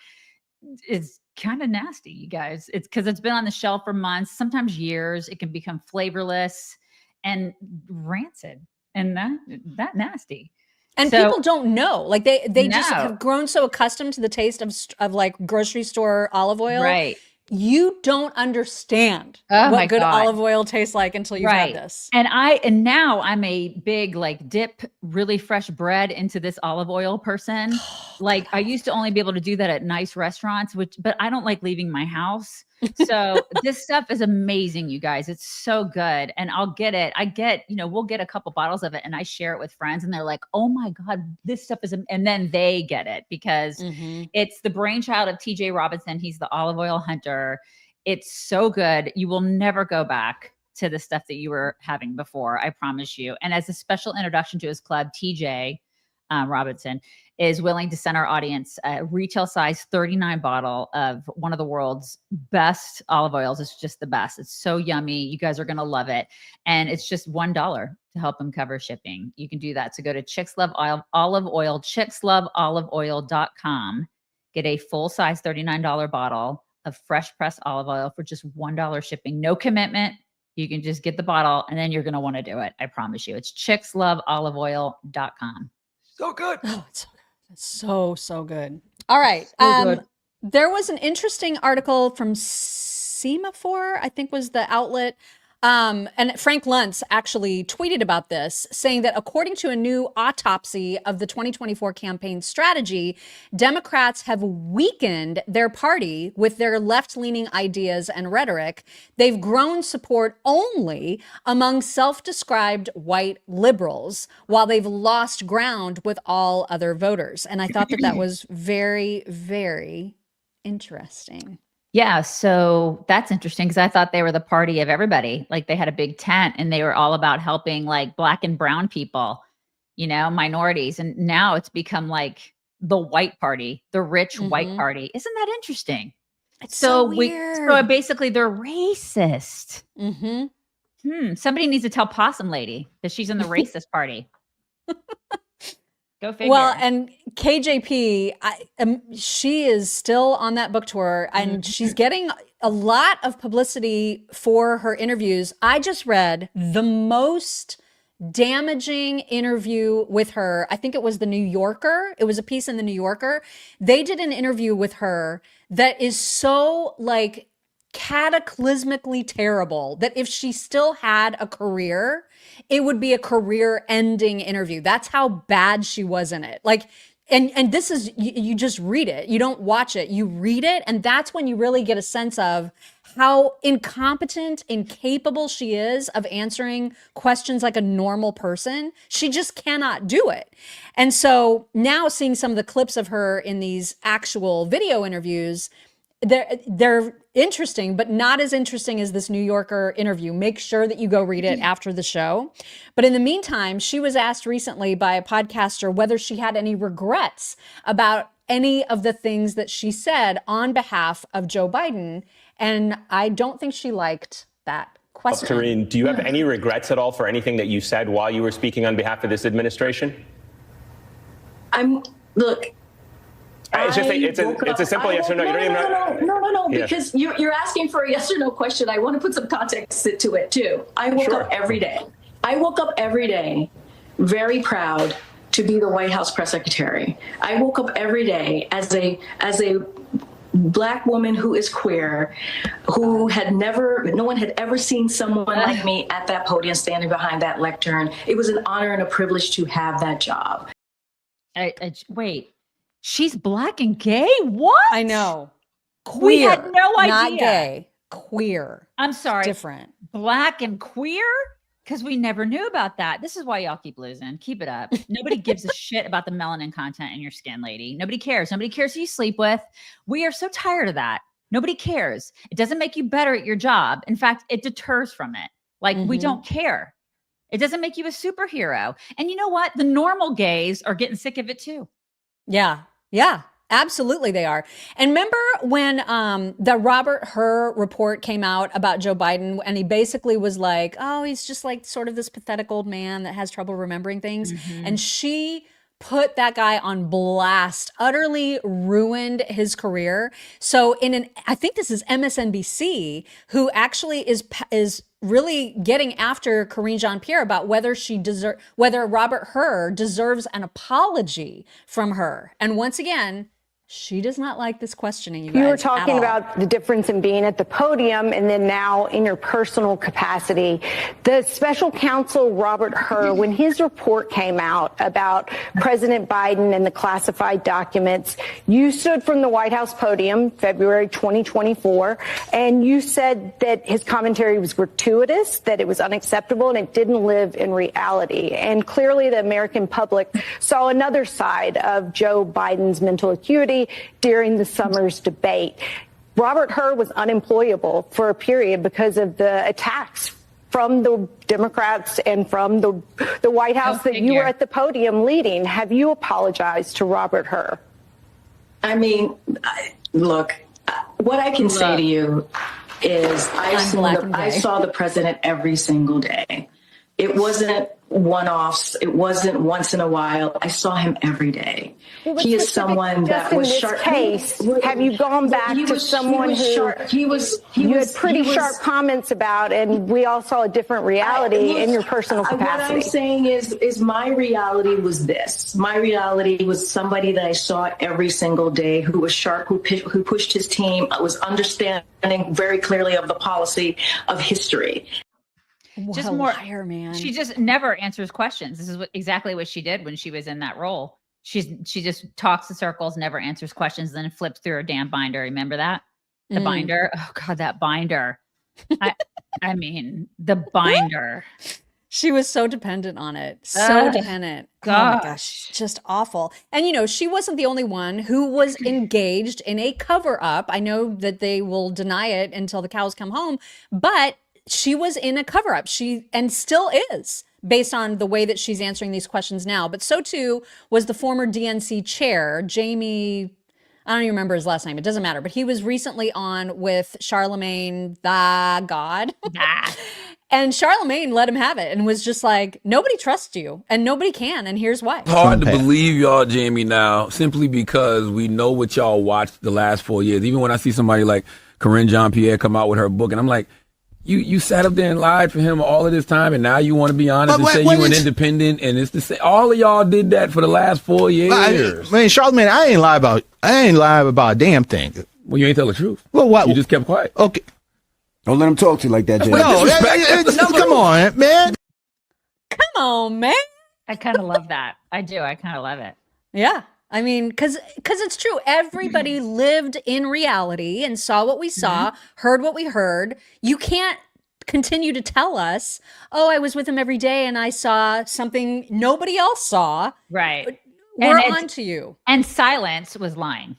is kind of nasty, you guys. It's because it's been on the shelf for months, sometimes years. It can become flavorless and rancid and that nasty. And people don't know. Like they just have grown so accustomed to the taste of like grocery store olive oil. Right. You don't understand what good olive oil tastes like until you've had this. And now I'm a big like dip really fresh bread into this olive oil person. Like I used to only be able to do that at nice restaurants, but I don't like leaving my house. So this stuff is amazing, you guys. It's so good. And I'll get it. We'll get a couple bottles of it and I share it with friends and they're like, oh my God, this stuff is, and then they get it because it's the brainchild of TJ Robinson. He's the olive oil hunter. It's so good. You will never go back to the stuff that you were having before. I promise you. And as a special introduction to his club, TJ Robinson is willing to send our audience a retail size 39 bottle of one of the world's best olive oils. It's just the best. It's so yummy. You guys are going to love it. And it's just $1 to help them cover shipping. You can do that. So go to Chicks Love Olive Oil, chicksloveoliveoil.com. Get a full size $39 bottle of fresh pressed olive oil for just $1 shipping. No commitment. You can just get the bottle and then you're going to want to do it. I promise you. It's chicksloveoliveoil.com. So good. Oh, it's so good. So good. All right. Good. There was an interesting article from Semaphore, I think was the outlet. And Frank Luntz actually tweeted about this, saying that according to a new autopsy of the 2024 campaign strategy, Democrats have weakened their party with their left-leaning ideas and rhetoric. They've grown support only among self-described white liberals, while they've lost ground with all other voters. And I thought that was very, very interesting. Yeah, so that's interesting because I thought they were the party of everybody. Like they had a big tent and they were all about helping like Black and brown people, minorities. And now it's become like the white party, the rich white party. Isn't that interesting? It's so weird. So basically they're racist. Somebody needs to tell Possum Lady that she's in the racist party. Go figure. Well, and KJP, she is still on that book tour and she's getting a lot of publicity for her interviews. I just read the most damaging interview with her. I think it was the New Yorker. It was a piece in the New Yorker. They did an interview with her that is so like cataclysmically terrible that if she still had a career, it would be a career-ending interview. That's how bad she was in it. Like, and this is, you just read it. You don't watch it. You read it, and that's when you really get a sense of how incompetent, incapable she is of answering questions like a normal person. She just cannot do it. And so now seeing some of the clips of her in these actual video interviews, they're interesting, but not as interesting as this New Yorker interview. Make sure that you go read it after the show. But in the meantime, she was asked recently by a podcaster whether she had any regrets about any of the things that she said on behalf of Joe Biden. And I don't think she liked that question. Karine, do you have any regrets at all for anything that you said while you were speaking on behalf of this administration? Look. It's a simple yes or no. You don't even know. Yeah. Because you're asking for a yes or no question. I want to put some context to it too. I woke up every day. I woke up every day very proud to be the White House press secretary. I woke up every day as a Black woman who is queer, who no one had ever seen someone like me at that podium standing behind that lectern. It was an honor and a privilege to have that job. Wait. She's Black and gay? What? I know. Queer. We had no idea. Not gay. Queer. I'm sorry. It's different. Black and queer? Because we never knew about that. This is why y'all keep losing. Keep it up. Nobody gives a shit about the melanin content in your skin, lady. Nobody cares. Nobody cares who you sleep with. We are so tired of that. Nobody cares. It doesn't make you better at your job. In fact, it deters from it. Like, we don't care. It doesn't make you a superhero. And you know what? The normal gays are getting sick of it too. Yeah, absolutely they are. And remember when the Robert Hur report came out about Joe Biden, and he basically was like, oh, he's just like sort of this pathetic old man that has trouble remembering things. And she put that guy on blast, utterly ruined his career. So I think this is MSNBC, who actually is really getting after Karine Jean-Pierre about whether Robert Hur deserves an apology from her. And once again, she does not like this questioning, you guys. You were talking about the difference in being at the podium and then now in your personal capacity. The special counsel, Robert Hur, when his report came out about President Biden and the classified documents, you stood from the White House podium, February 2024, and you said that his commentary was gratuitous, that it was unacceptable, and it didn't live in reality. And clearly the American public saw another side of Joe Biden's mental acuity during the summer's debate. Robert Hur was unemployable for a period because of the attacks from the Democrats and from the White House that you were at the podium leading. Have you apologized to Robert Hur? I mean, look, what I can say to you is I saw the president every single day. It wasn't one-offs. It wasn't once in a while. I saw him every day. He is someone that was sharp. Case, have you gone back to someone who you had pretty sharp comments about, and we all saw a different reality in your personal capacity? What I'm saying is my reality was this. My reality was somebody that I saw every single day who was sharp, who pushed his team, was understanding very clearly of the policy of history. Just more liar, man. She just never answers questions. This is exactly what she did when she was in that role. She just talks in circles, never answers questions, then flips through her damn binder. Remember that? The binder. Oh God, that binder. I mean, the binder. She was so dependent on it. So dependent. God. Oh my gosh, just awful. And she wasn't the only one who was engaged in a cover up. I know that they will deny it until the cows come home, but she was in a cover-up. And still is, based on the way that she's answering these questions now. But so too was the former DNC chair, Jamie, I don't even remember his last name. It doesn't matter. But he was recently on with Charlemagne the God. And Charlemagne let him have it and was just like, nobody trusts you and nobody can. And here's why. Hard to believe y'all, Jamie, now, simply because we know what y'all watched the last 4 years. Even when I see somebody like Karine Jean-Pierre come out with her book, and I'm like, You sat up there and lied for him all of this time, and now you want to be honest and say you an independent, and it's the same. All of y'all did that for the last 4 years. Charlemagne, I ain't lie about a damn thing. Well, you ain't tell the truth. Well, what? You just kept quiet. Okay. Don't let him talk to you like that, Jay. No, come on, man. Come on, man. I kind of love that. I do. I kind of love it. Yeah. I mean, because it's true. Everybody lived in reality and saw what we saw, heard what we heard. You can't continue to tell us, oh, I was with him every day and I saw something nobody else saw. Right. We're on to you. And silence was lying.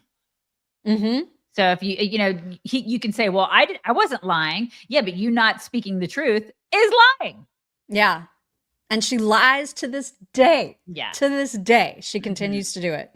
Mm-hmm. So if you can say, well, I wasn't lying. Yeah, but you not speaking the truth is lying. Yeah. And she lies to this day. Yeah. To this day, she continues to do it.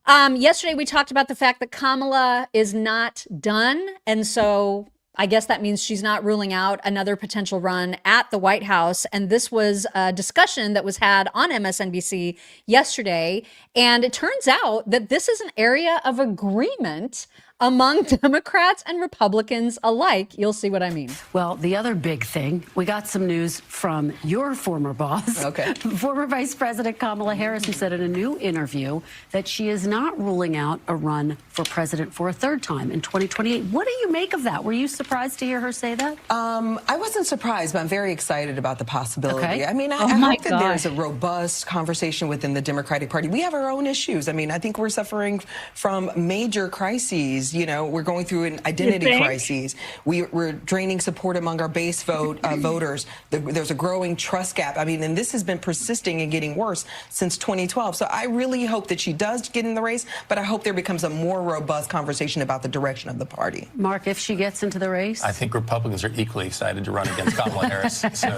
Yesterday, we talked about the fact that Kamala is not done. And so I guess that means she's not ruling out another potential run at the White House. And this was a discussion that was had on MSNBC yesterday. And it turns out that this is an area of agreement among Democrats and Republicans alike. You'll see what I mean. Well, the other big thing, we got some news from your former boss, former Vice President Kamala Harris, who said in a new interview that she is not ruling out a run for president for a third time in 2028. What do you make of that? Were you surprised to hear her say that? I wasn't surprised, but I'm very excited about the possibility. Okay. I mean, I hope that there's a robust conversation within the Democratic Party. We have our own issues. I mean, I think we're suffering from major crises. You know, we're going through an identity crisis. We're draining support among our base voters. There's a growing trust gap. I mean, and this has been persisting and getting worse since 2012. So I really hope that she does get in the race, but I hope there becomes a more robust conversation about the direction of the party. Mark, if she gets into the race? I think Republicans are equally excited to run against Kamala Harris. So.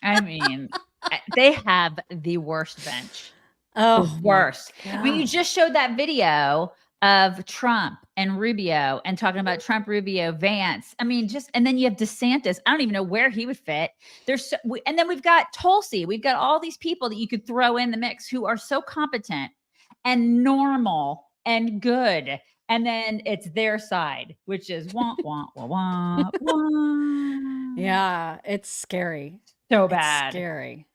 I mean, they have the worst bench. Oh, the worst. I mean, you just showed that video of Trump and Rubio and talking about Trump, Rubio, Vance. I mean, and then you have DeSantis. I don't even know where he would fit. And then we've got Tulsi. We've got all these people that you could throw in the mix who are so competent and normal and good. And then it's their side, which is wah, wah, wah, wah, wah. Yeah, it's scary. So bad. It's scary.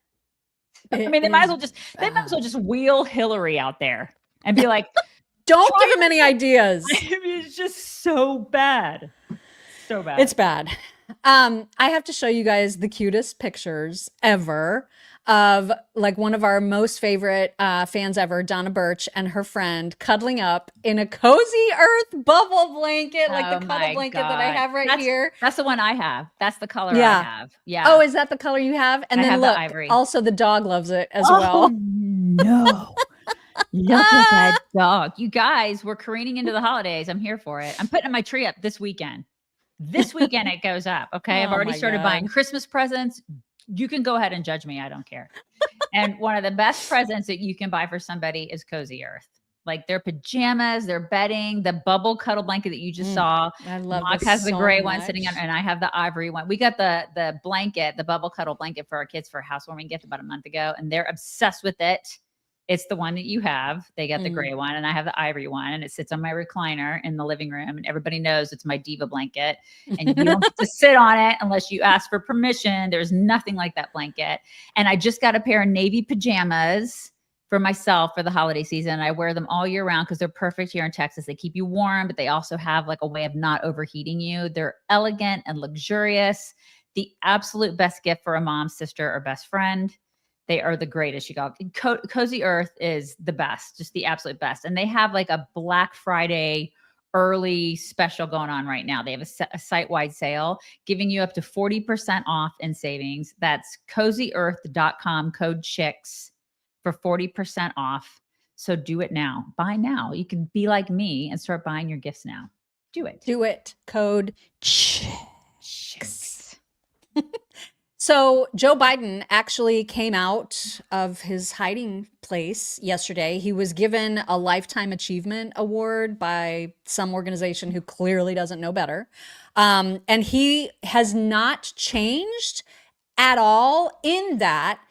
I mean, they might as well just wheel Hillary out there and be like, don't give him any ideas. I mean, it's just so bad. So bad. It's bad. I have to show you guys the cutest pictures ever of like one of our most favorite fans ever, Donna Birch and her friend cuddling up in a Cozy Earth bubble blanket, like the cuddle blanket that I have here. That's the one I have. That's the color I have. Yeah. Oh, is that the color you have? And then look, the ivory. Also the dog loves it as well. No. Look at that dog. You guys, we're careening into the holidays. I'm here for it. I'm putting my tree up this weekend. This weekend it goes up. Okay. I've already started buying Christmas presents. You can go ahead and judge me. I don't care. And one of the best presents that you can buy for somebody is Cozy Earth. Like their pajamas, their bedding, the bubble cuddle blanket that you just saw. I love Mock has the gray one sitting on, and I have the ivory one. We got the blanket, the bubble cuddle blanket for our kids for a housewarming gift about a month ago, and they're obsessed with it. It's the one that you have. They got the gray one, and I have the ivory one, and it sits on my recliner in the living room. And everybody knows it's my diva blanket, and you don't get to sit on it unless you ask for permission. There's nothing like that blanket. And I just got a pair of navy pajamas for myself for the holiday season. I wear them all year round because they're perfect here in Texas. They keep you warm, but they also have like a way of not overheating you. They're elegant and luxurious. The absolute best gift for a mom, sister, or best friend. They are the greatest. You got Cozy Earth is the best, just the absolute best. And they have like a Black Friday early special going on right now. They have a site-wide sale giving you up to 40% off in savings. That's cozyearth.com, code CHICKS for 40% off. So do it now. Buy now. You can be like me and start buying your gifts now. Do it. Do it. Code CHICKS. So Joe Biden actually came out of his hiding place yesterday. He was given a Lifetime Achievement Award by some organization who clearly doesn't know better. And he has not changed at all in that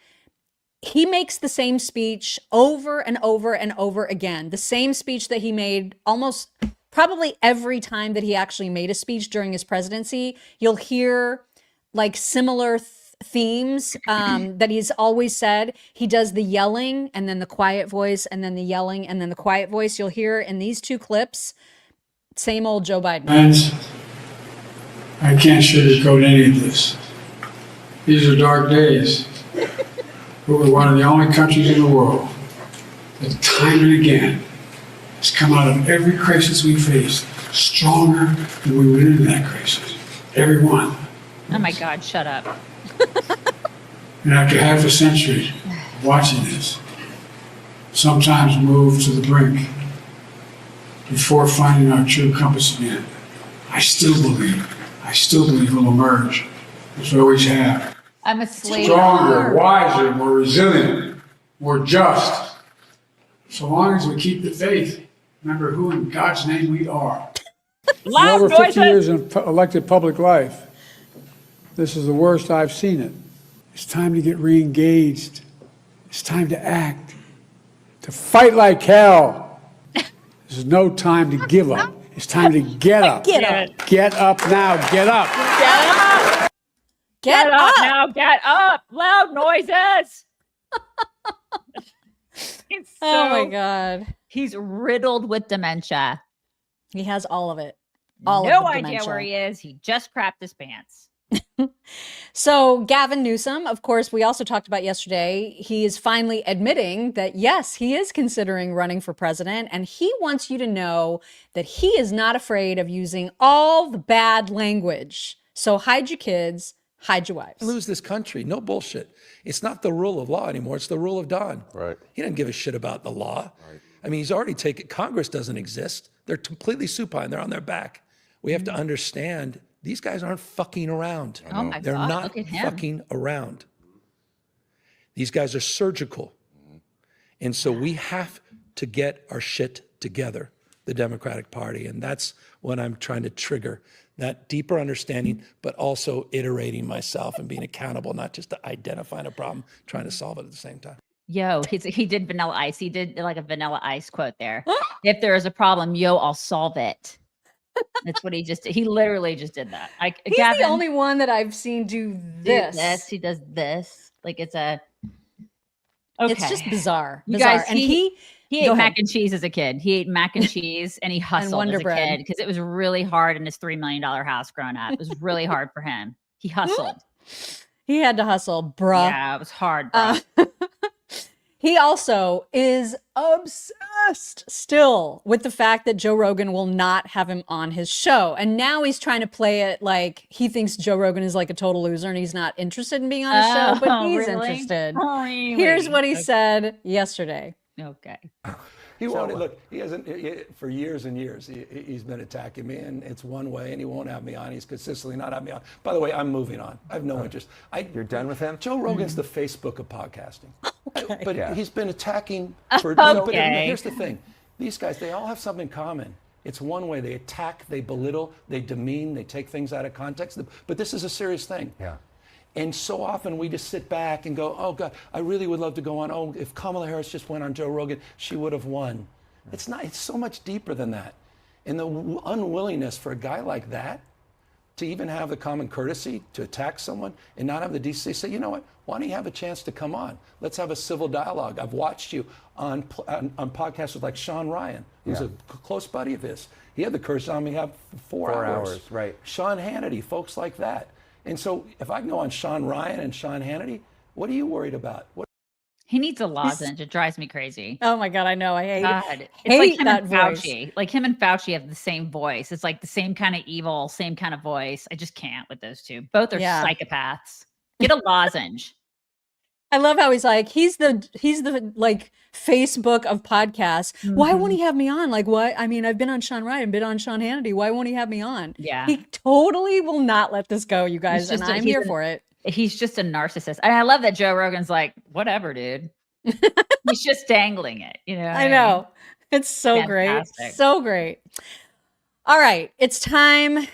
he makes the same speech over and over and over again. The same speech that he made almost probably every time that he actually made a speech during his presidency. You'll hear like similar themes that he's always said. He does the yelling and then the quiet voice and then the yelling and then the quiet voice. You'll hear in these two clips, same old Joe Biden. Friends, I can't sugarcoat any of this. These are dark days. But we're one of the only countries in the world that time and again has come out of every crisis we faced stronger than we went into that crisis. Every one. Oh my God, shut up. And after half a century of watching this, sometimes move to the brink before finding our true compass again. I still believe we'll emerge, as we always have. I'm a slave. Stronger, wiser, more resilient, more just. So long as we keep the faith, remember who in God's name we are. In over 50 years in elected public life, this is the worst I've seen it. It's time to get re-engaged. It's time to act, to fight like hell. This is no time to give up. It's time to get up. Get up. Get up now. Get up. Get up. Get up now, get up. Loud noises. Oh my God. He's riddled with dementia. He has all of it. All no of the idea dementia. where he is. He just crapped his pants. So Gavin Newsom, of course, we also talked about yesterday, he is finally admitting that, yes, he is considering running for president. And he wants you to know that he is not afraid of using all the bad language. So hide your kids, hide your wives. Lose this country. No bullshit. It's not the rule of law anymore. It's the rule of Don. Right. He doesn't give a shit about the law. Right. I mean, he's already taken, Congress doesn't exist. They're completely supine. They're on their back. We have to understand these guys aren't fucking around. Oh my They're God, not look at him. fucking around. These guys are surgical. And so we have to get our shit together, the Democratic Party. And that's what I'm trying to trigger, that deeper understanding, but also iterating myself and being accountable, not just to identifying a problem, trying to solve it at the same time. Yo, he did Vanilla Ice. He did like a Vanilla Ice quote there. If there is a problem, yo, I'll solve it. That's what he just did. He literally just did that. He's Gavin, the only one that I've seen do this. He does this. Like it's a. Okay. It's just bizarre. You bizarre. guys, and he Go ate ahead. mac and cheese as a kid. He ate mac and cheese and he hustled Wonder as a Bread. kid because it was really hard in his $3 million house growing up. It was really hard for him. He hustled. He had to hustle, bruh. Yeah, it was hard, bro. He also is obsessed still with the fact that Joe Rogan will not have him on his show. And now he's trying to play it like he thinks Joe Rogan is like a total loser and he's not interested in being on his show, but he's really? interested. Really? Here's what he said yesterday. Okay. He won't, look, he hasn't, for years and years, he's been attacking me, and it's one way, and he won't have me on. He's consistently not having me on. By the way, I'm moving on. I have no interest. You're done with him? Joe Rogan's the Facebook of podcasting. Okay. But he's been attacking for, Okay. but here's the thing. These guys, they all have something in common. It's one way. They attack, they belittle, they demean, they take things out of context. But this is a serious thing. Yeah. And so often we just sit back and go, oh God, I really would love to go on. Oh, if Kamala Harris just went on Joe Rogan, she would have won. It's not, it's so much deeper than that. And the unwillingness for a guy like that to even have the common courtesy to attack someone and not have the decency to say, you know what, why don't you have a chance to come on? Let's have a civil dialogue. I've watched you on podcasts with like Sean Ryan, who's a close buddy of his. He had the courage on me have 4 hours. Right. Sean Hannity, folks like that. And so if I can go on Sean Ryan and Sean Hannity, what are you worried about? He needs a lozenge. It drives me crazy. Oh my God, I know. I hate God. it. It's like him that and voice. Fauci. Like him and Fauci have the same voice. It's like the same kind of evil, same kind of voice. I just can't with those two. Both are psychopaths. Get a lozenge. I love how he's like, he's the like Facebook of podcasts. Why won't he have me on? Like, why? I mean, I've been on Sean Ryan, been on Sean Hannity. Why won't he have me on? Yeah. He totally will not let this go, you guys. And I'm here for it. He's just a narcissist. And I love that Joe Rogan's like, whatever, dude. He's just dangling it, you know? I know. It's so Fantastic. great. So great. All right. It's time.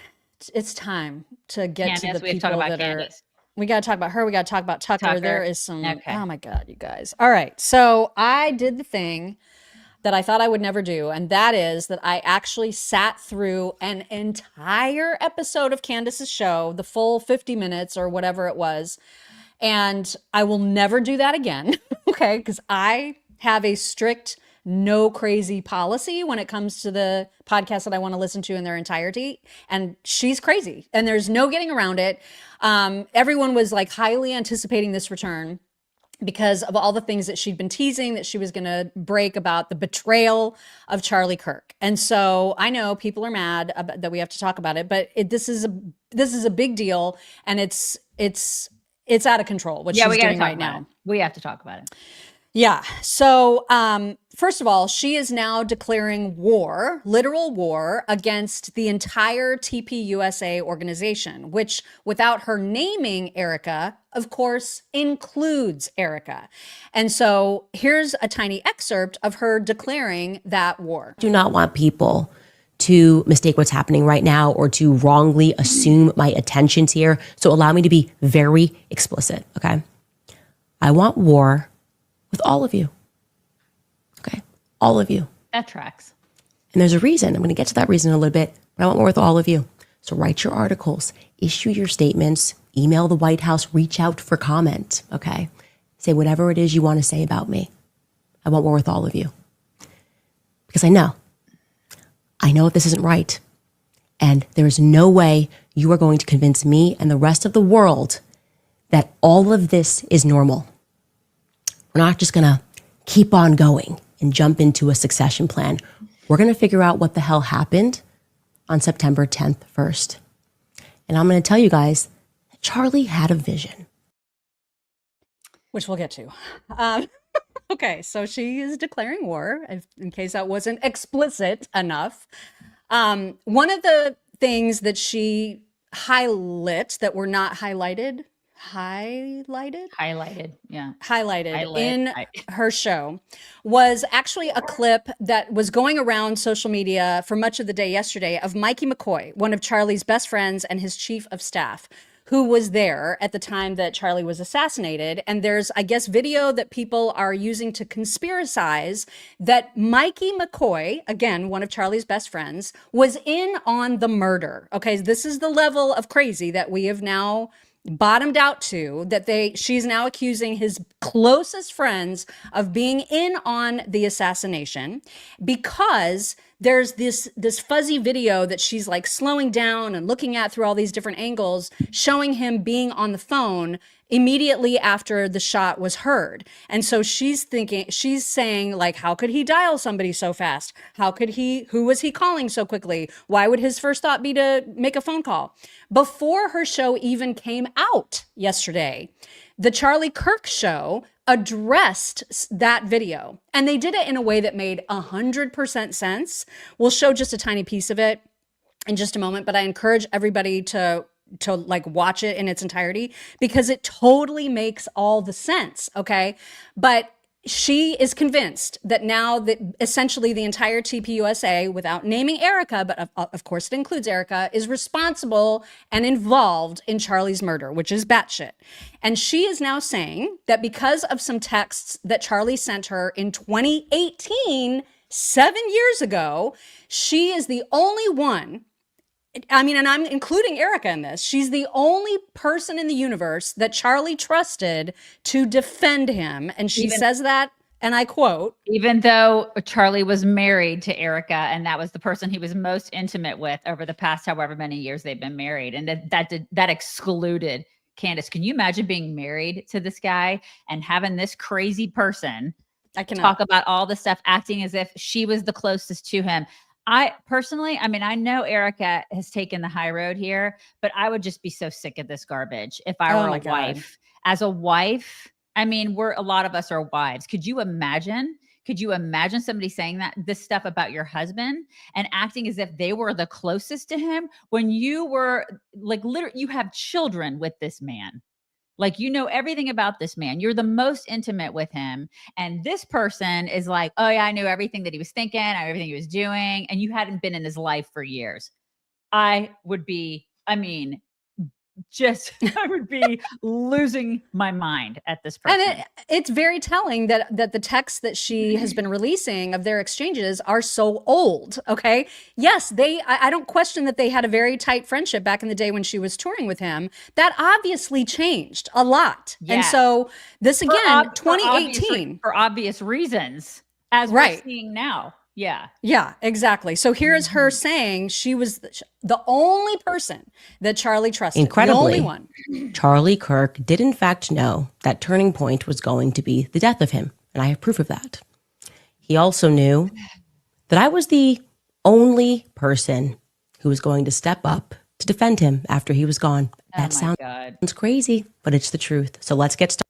It's time to get Candace, to the we have to talk people about that are. Candace. We got to talk about her. We got to talk about Tucker. There Tucker. is some. Okay. Oh my God, you guys. All right. So I did the thing that I thought I would never do. And that is that I actually sat through an entire episode of Candace's show, the full 50 minutes or whatever it was. And I will never do that again. Okay. Because I have a strict no crazy policy when it comes to the podcast that I want to listen to in their entirety. And she's crazy and there's no getting around it. Everyone was like highly anticipating this return because of all the things that she'd been teasing that she was going to break about the betrayal of Charlie Kirk. And so I know people are mad that we have to talk about it, but this is a big deal, and it's out of control what she's doing right now. We have to talk about it. Yeah. So, first of all, she is now declaring war, literal war, against the entire TPUSA organization, which, without her naming Erika, of course, includes Erika. And so here's a tiny excerpt of her declaring that war. Do not want people to mistake what's happening right now or to wrongly assume my intentions here. So allow me to be very explicit, okay? I want war with all of you. Okay? All of you. That tracks. And there's a reason. I'm going to get to that reason in a little bit, but I want more with all of you. So write your articles, issue your statements, email the White House, reach out for comment, okay? Say whatever it is you want to say about me. I want more with all of you. Because I know that this isn't right. And there is no way you are going to convince me and the rest of the world that all of this is normal. We're not just going to keep on going and jump into a succession plan. We're going to figure out what the hell happened on September 10th first. And I'm going to tell you guys, Charlie had a vision. Which we'll get to. Okay, so she is declaring war, in case that wasn't explicit enough. One of the things that she highlighted that were not highlighted in her show was actually a clip that was going around social media for much of the day yesterday of Mikey McCoy, one of Charlie's best friends and his chief of staff, who was there at the time that Charlie was assassinated. And there's, I guess, video that people are using to conspiracize that Mikey McCoy, again, one of Charlie's best friends, was in on the murder. Okay, this is the level of crazy that we have now bottomed out to, that she's now accusing his closest friends of being in on the assassination, because there's this fuzzy video that she's like slowing down and looking at through all these different angles, showing him being on the phone immediately after the shot was heard. And so she's saying, like, how could he dial somebody so fast? Who was he calling so quickly? Why would his first thought be to make a phone call? Before her show even came out yesterday, the Charlie Kirk show addressed that video, and they did it in a way that made 100% sense. We'll show just a tiny piece of it in just a moment, but I encourage everybody to like watch it in its entirety, because it totally makes all the sense, okay? But she is convinced that now that essentially the entire TPUSA, without naming Erika, but of course it includes Erika, is responsible and involved in Charlie's murder, which is batshit. And she is now saying that because of some texts that Charlie sent her in 2018, 7 years ago, she is the only one, I mean, and I'm including Erika in this, she's the only person in the universe that Charlie trusted to defend him. And she says that, and I quote, even though Charlie was married to Erika, and that was the person he was most intimate with over the past however many years they've been married. And that excluded Candace. Can you imagine being married to this guy and having this crazy person talk about all the stuff, acting as if she was the closest to him? I personally, I mean, I know Erika has taken the high road here, but I would just be so sick of this garbage if I were a wife. As a wife, I mean, a lot of us are wives. Could you imagine somebody saying this stuff about your husband and acting as if they were the closest to him when you were like, literally, you have children with this man? Like, you know everything about this man. You're the most intimate with him. And this person is like, oh yeah, I knew everything that he was thinking, I knew everything he was doing. And you hadn't been in his life for years. I would be losing my mind at this person. And it's very telling that the texts that she has been releasing of their exchanges are so old, okay? Yes, I don't question that they had a very tight friendship back in the day when she was touring with him. That obviously changed a lot. Yeah. And so this again, 2018. For obvious reasons. As Right. we're seeing now. Yeah. Yeah, exactly. So here's her saying she was the only person that Charlie trusted. Incredibly, the only one. Charlie Kirk did in fact know that turning point was going to be the death of him, and I have proof of that. He also knew that I was the only person who was going to step up to defend him after he was gone. That sounds crazy, but it's the truth. So let's get started.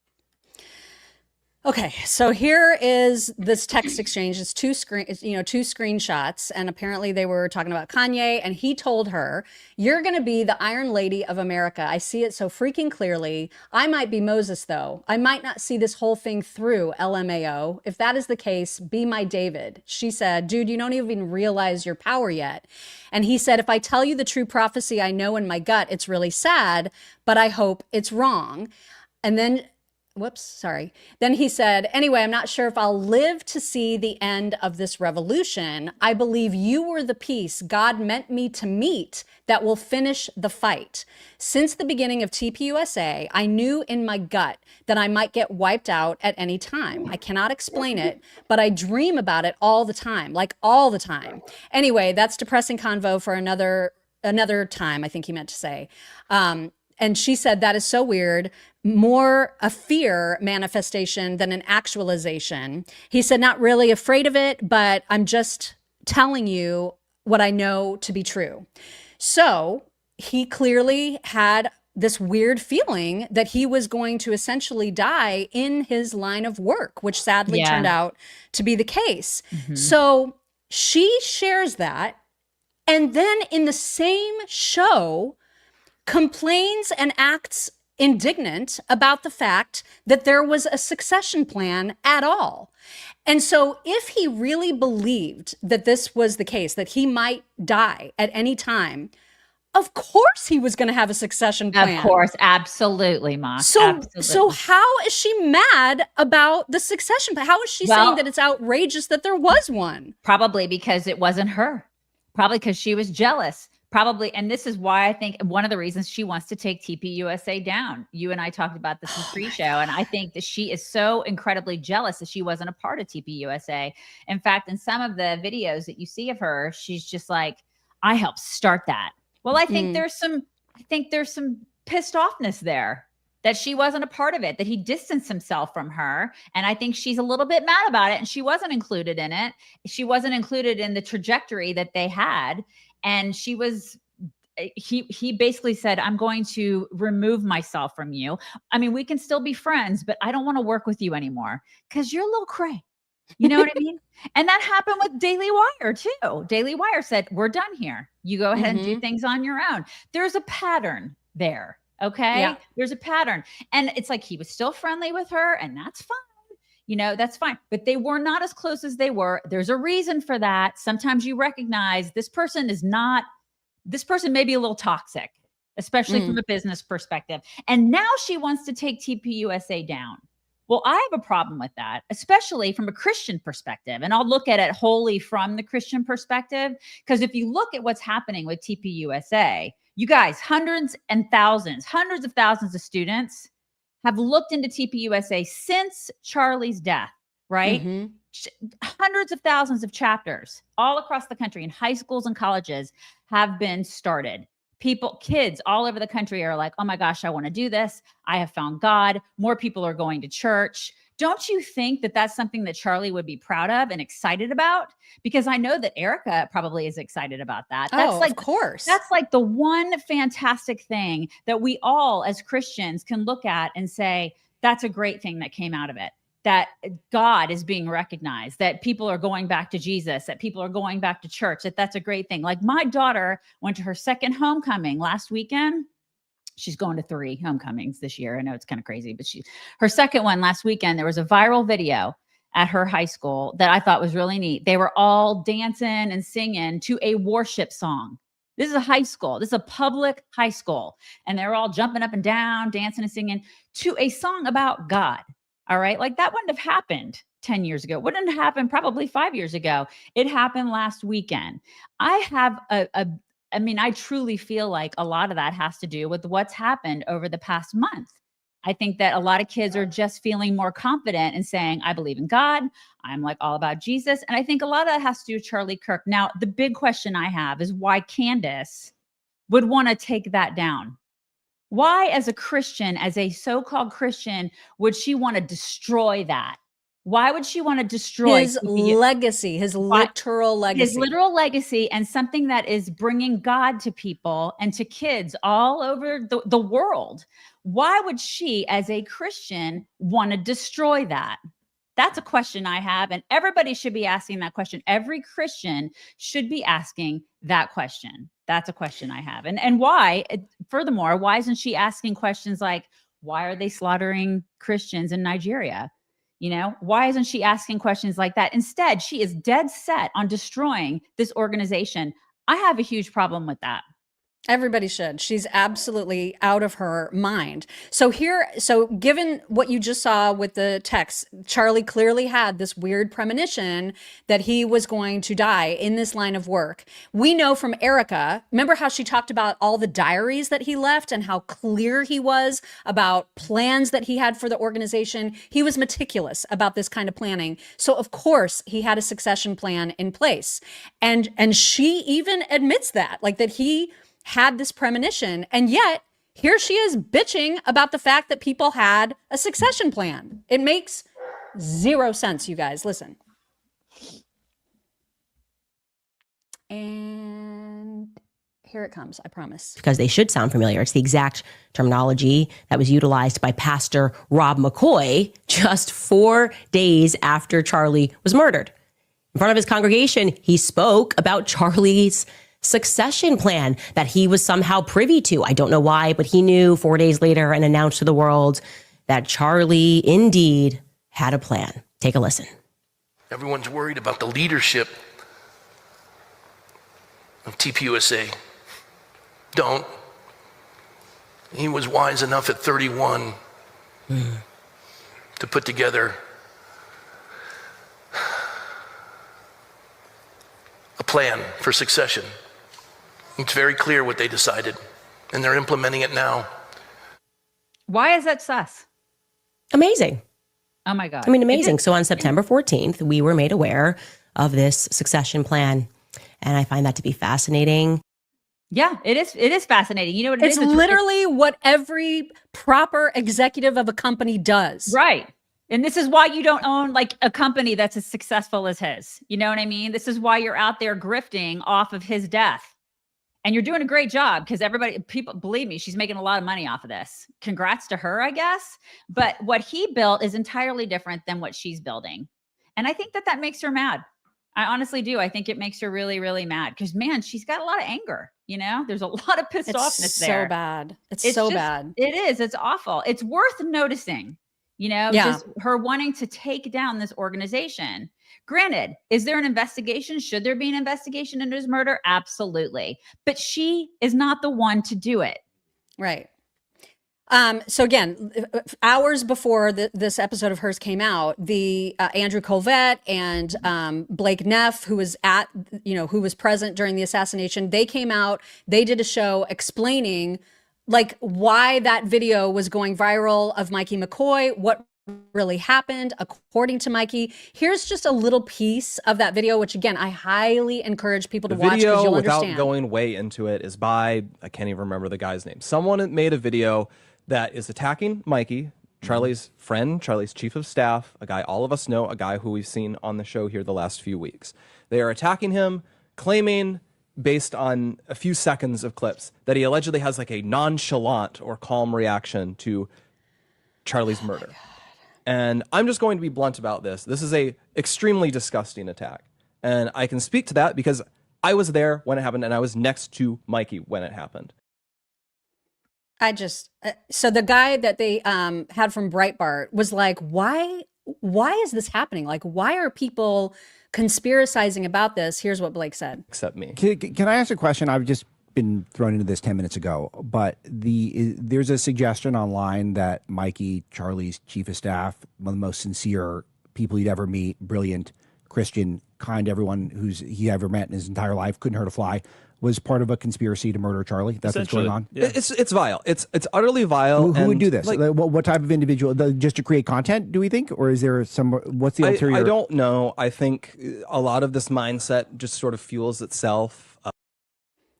Okay, so here is this text exchange. It's two screenshots, and apparently they were talking about Kanye, and he told her, "You're going to be the Iron Lady of America. I see it so freaking clearly. I might be Moses, though. I might not see this whole thing through, LMAO. If that is the case, be my David." She said, "Dude, you don't even realize your power yet." And he said, "If I tell you the true prophecy I know in my gut, it's really sad, but I hope it's wrong." And then Then he said, "Anyway, I'm not sure if I'll live to see the end of this revolution. I believe you were the piece God meant me to meet that will finish the fight. Since the beginning of TPUSA, I knew in my gut that I might get wiped out at any time. I cannot explain it, but I dream about it all the time, like all the time. Anyway, that's depressing convo for another time," I think he meant to say. And she said, "That is so weird. More a fear manifestation than an actualization." He said, "Not really afraid of it, but I'm just telling you what I know to be true." So he clearly had this weird feeling that he was going to essentially die in his line of work, which sadly turned out to be the case. So she shares that. And then in the same show, complains and acts indignant about the fact that there was a succession plan at all. And so if he really believed that this was the case, that he might die at any time, of course he was going to have a succession plan. Of course. Absolutely, Ma. So how is she mad about the succession plan? How is she saying that it's outrageous that there was one? Probably because it wasn't her. Probably because she was jealous. Probably. And this is why I think one of the reasons she wants to take TPUSA down. You and I talked about this in pre-show. And I think that she is so incredibly jealous that she wasn't a part of TPUSA. In fact, in some of the videos that you see of her, she's just like, "I helped start that." Well, I think there's some pissed offness there that she wasn't a part of it, that he distanced himself from her. And I think she's a little bit mad about it. And she wasn't included in it. She wasn't included in the trajectory that they had. And he basically said, "I'm going to remove myself from you. I mean, we can still be friends, but I don't want to work with you anymore because you're a little cray." You know what I mean? And that happened with Daily Wire too. Daily Wire said, "We're done here. You go ahead and do things on your own." There's a pattern there. Okay. Yeah. There's a pattern. And it's like, he was still friendly with her, and that's fine. That's fine. But they were not as close as they were. There's a reason for that. Sometimes you recognize this person may be a little toxic, especially from a business perspective. And now she wants to take TPUSA down. Well, I have a problem with that, especially from a Christian perspective. And I'll look at it wholly from the Christian perspective, because if you look at what's happening with TPUSA, you guys, hundreds of thousands of students have looked into TPUSA since Charlie's death, right? Hundreds of thousands of chapters all across the country in high schools and colleges have been started. Kids all over the country are like, "Oh my gosh, I want to do this. I have found God." More people are going to church. Don't you think that that's something that Charlie would be proud of and excited about? Because I know that Erika probably is excited about that. Of course. That's like the one fantastic thing that we all as Christians can look at and say, that's a great thing that came out of it. That God is being recognized, that people are going back to Jesus, that people are going back to church, that's a great thing. Like my daughter went to her second homecoming last weekend. She's going to 3 homecomings this year. I know it's kind of crazy, but her second one last weekend, there was a viral video at her high school that I thought was really neat. They were all dancing and singing to a worship song. This is a high school. This is a public high school. And they're all jumping up and down, dancing and singing to a song about God. All right. Like that wouldn't have happened 10 years ago. Wouldn't have happened probably 5 years ago. It happened last weekend. I have I truly feel like a lot of that has to do with what's happened over the past month. I think that a lot of kids are just feeling more confident and saying, I believe in God. I'm like all about Jesus. And I think a lot of that has to do with Charlie Kirk. Now, the big question I have is why Candace would want to take that down. Why, as a Christian, as a so-called Christian, would she want to destroy that? Why would she want to destroy his legacy, his literal legacy? His literal legacy, and something that is bringing God to people and to kids all over the world. Why would she, as a Christian, want to destroy that? That's a question I have, and everybody should be asking that question. Every Christian should be asking that question. That's a question I have. And why, furthermore, why isn't she asking questions like, why are they slaughtering Christians in Nigeria? You know, why isn't she asking questions like that? Instead, she is dead set on destroying this organization. I have a huge problem with that. Everybody should. She's absolutely out of her mind. So given what you just saw with the text, Charlie clearly had this weird premonition that he was going to die in this line of work. We know from Erika, remember how she talked about all the diaries that he left and how clear he was about plans that he had for the organization? He was meticulous about this kind of planning. So of course he had a succession plan in place. And she even admits that, like that he had this premonition, and yet here she is bitching about the fact that people had a succession plan. It makes zero sense, you guys. Listen. And here it comes, I promise. Because they should sound familiar. It's the exact terminology that was utilized by Pastor Rob McCoy just 4 days after Charlie was murdered. In front of his congregation, he spoke about Charlie's succession plan that he was somehow privy to. I don't know why, but he knew 4 days later and announced to the world that Charlie indeed had a plan. Take a listen. Everyone's worried about the leadership of TPUSA. Don't. He was wise enough at 31 to put together a plan for succession. It's very clear what they decided, and they're implementing it now. Why is that sus? Amazing. Oh my God. I mean, amazing. So on September 14th, we were made aware of this succession plan, and I find that to be fascinating. Yeah, it is fascinating. You know what it is? It's literally what every proper executive of a company does. Right. And this is why you don't own like a company that's as successful as his. You know what I mean? This is why you're out there grifting off of his death. And you're doing a great job because people, believe me, she's making a lot of money off of this. Congrats to her, I guess. But what he built is entirely different than what she's building. And I think that makes her mad. I honestly do. I think it makes her really, really mad because, man, she's got a lot of anger. You know, there's a lot of pissed offness there. It's so bad. It's so bad. It is. It's awful. It's worth noticing, you know, just her wanting to take down this organization. Granted, is there an investigation? Should there be an investigation into his murder? Absolutely. But she is not the one to do it. Right. So again, hours before this episode of hers came out, the Andrew Colvett and Blake Neff, who was who was present during the assassination, they came out, they did a show explaining like why that video was going viral of Mikey McCoy, what really happened according to Mikey. Here's just a little piece of that video, which again, I highly encourage people to watch because you'll understand. Without going way into it, is by, I can't even remember the guy's name. Someone made a video that is attacking Mikey, Charlie's friend, Charlie's chief of staff, a guy all of us know, a guy who we've seen on the show here the last few weeks. They are attacking him, claiming, based on a few seconds of clips, that he allegedly has like a nonchalant or calm reaction to Charlie's murder. And I'm just going to be blunt about this. This is a extremely disgusting attack. And I can speak to that because I was there when it happened and I was next to Mikey when it happened. So the guy that they had from Breitbart was like, why is this happening? Like, why are people conspiracizing about this? Here's what Blake said. Except me. Can I ask a question? I've just been thrown into this 10 minutes ago, but there's a suggestion online that Mikey, Charlie's chief of staff, one of the most sincere people you'd ever meet, brilliant Christian kind to everyone he ever met in his entire life, couldn't hurt a fly, was part of a conspiracy to murder Charlie. That's what's going on. Yeah. It's vile. It's utterly vile. Who would and, do this? like, what type of individual? Just to create content, do we think, or is there some? What's the ulterior? I don't know. I think a lot of this mindset just sort of fuels itself.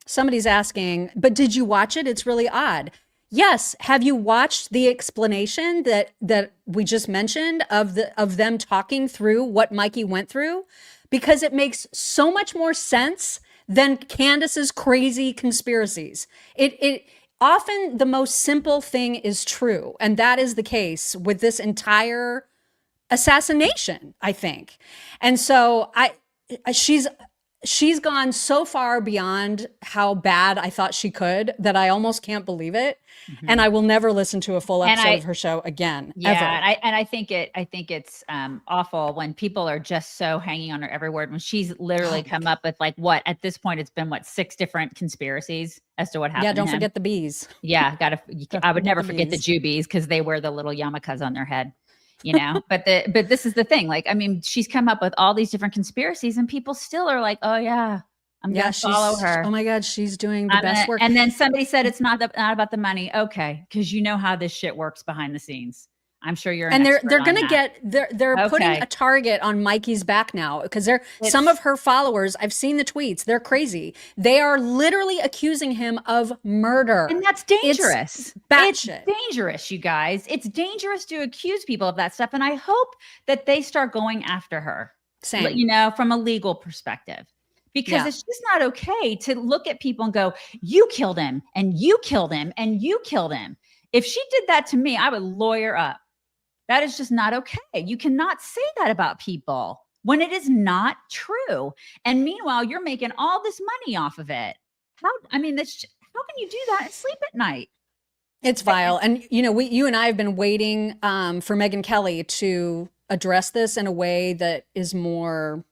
Somebody's asking, but did you watch it? It's really odd. Yes. Have you watched the explanation that we just mentioned of them talking through what Mikey went through? Because it makes so much more sense than Candace's crazy conspiracies. It often the most simple thing is true, and that is the case with this entire assassination, I think. And so she's gone so far beyond how bad I thought she could that I almost can't believe it. Mm-hmm. And I will never listen to a full episode of her show again. Yeah, ever. And I think it's awful when people are just so hanging on her every word. When she's literally come up with at this point it's been 6 different conspiracies as to what happened. Yeah, don't to him. forget the bees. Yeah, I would never forget the Jubies because they wear the little yarmulkes on their head. But this is the thing. She's come up with all these different conspiracies, and people still are like, "Oh yeah, I'm gonna follow her." Oh my God, she's doing the best work. And then somebody said it's not about the money. Okay, because you know how this shit works behind the scenes. I'm sure you're. And they're gonna they're putting a target on Mikey's back now because some of her followers. I've seen the tweets. They're crazy. They are literally accusing him of murder, and that's dangerous. It's dangerous, you guys. It's dangerous to accuse people of that stuff, and I hope that they start going after her. Same. From a legal perspective. Because it's just not okay to look at people and go, "You killed him, and you killed him, and you killed him." If she did that to me, I would lawyer up. That is just not okay. You cannot say that about people when it is not true. And meanwhile, you're making all this money off of it. How can you do that and sleep at night? It's vile. And, you and I have been waiting for Megyn Kelly to address this in a way that is more,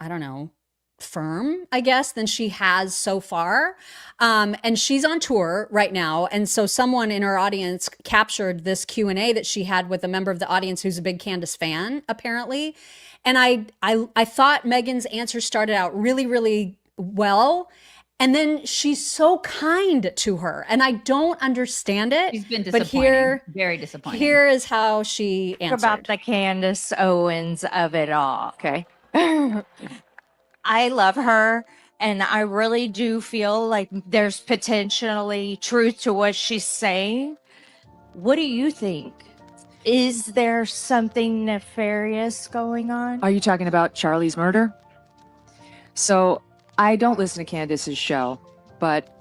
I don't know, firm, I guess, than she has so far. And she's on tour right now. And so someone in her audience captured this Q&A that she had with a member of the audience who's a big Candace fan, apparently. And I thought Megyn's answer started out really, really well. And then she's so kind to her. And I don't understand it. She's been disappointing. Very disappointing. Here is how she answered. About the Candace Owens of it all, okay? I love her, and I really do feel like there's potentially truth to what she's saying. What do you think? Is there something nefarious going on? Are you talking about Charlie's murder? So I don't listen to Candace's show, but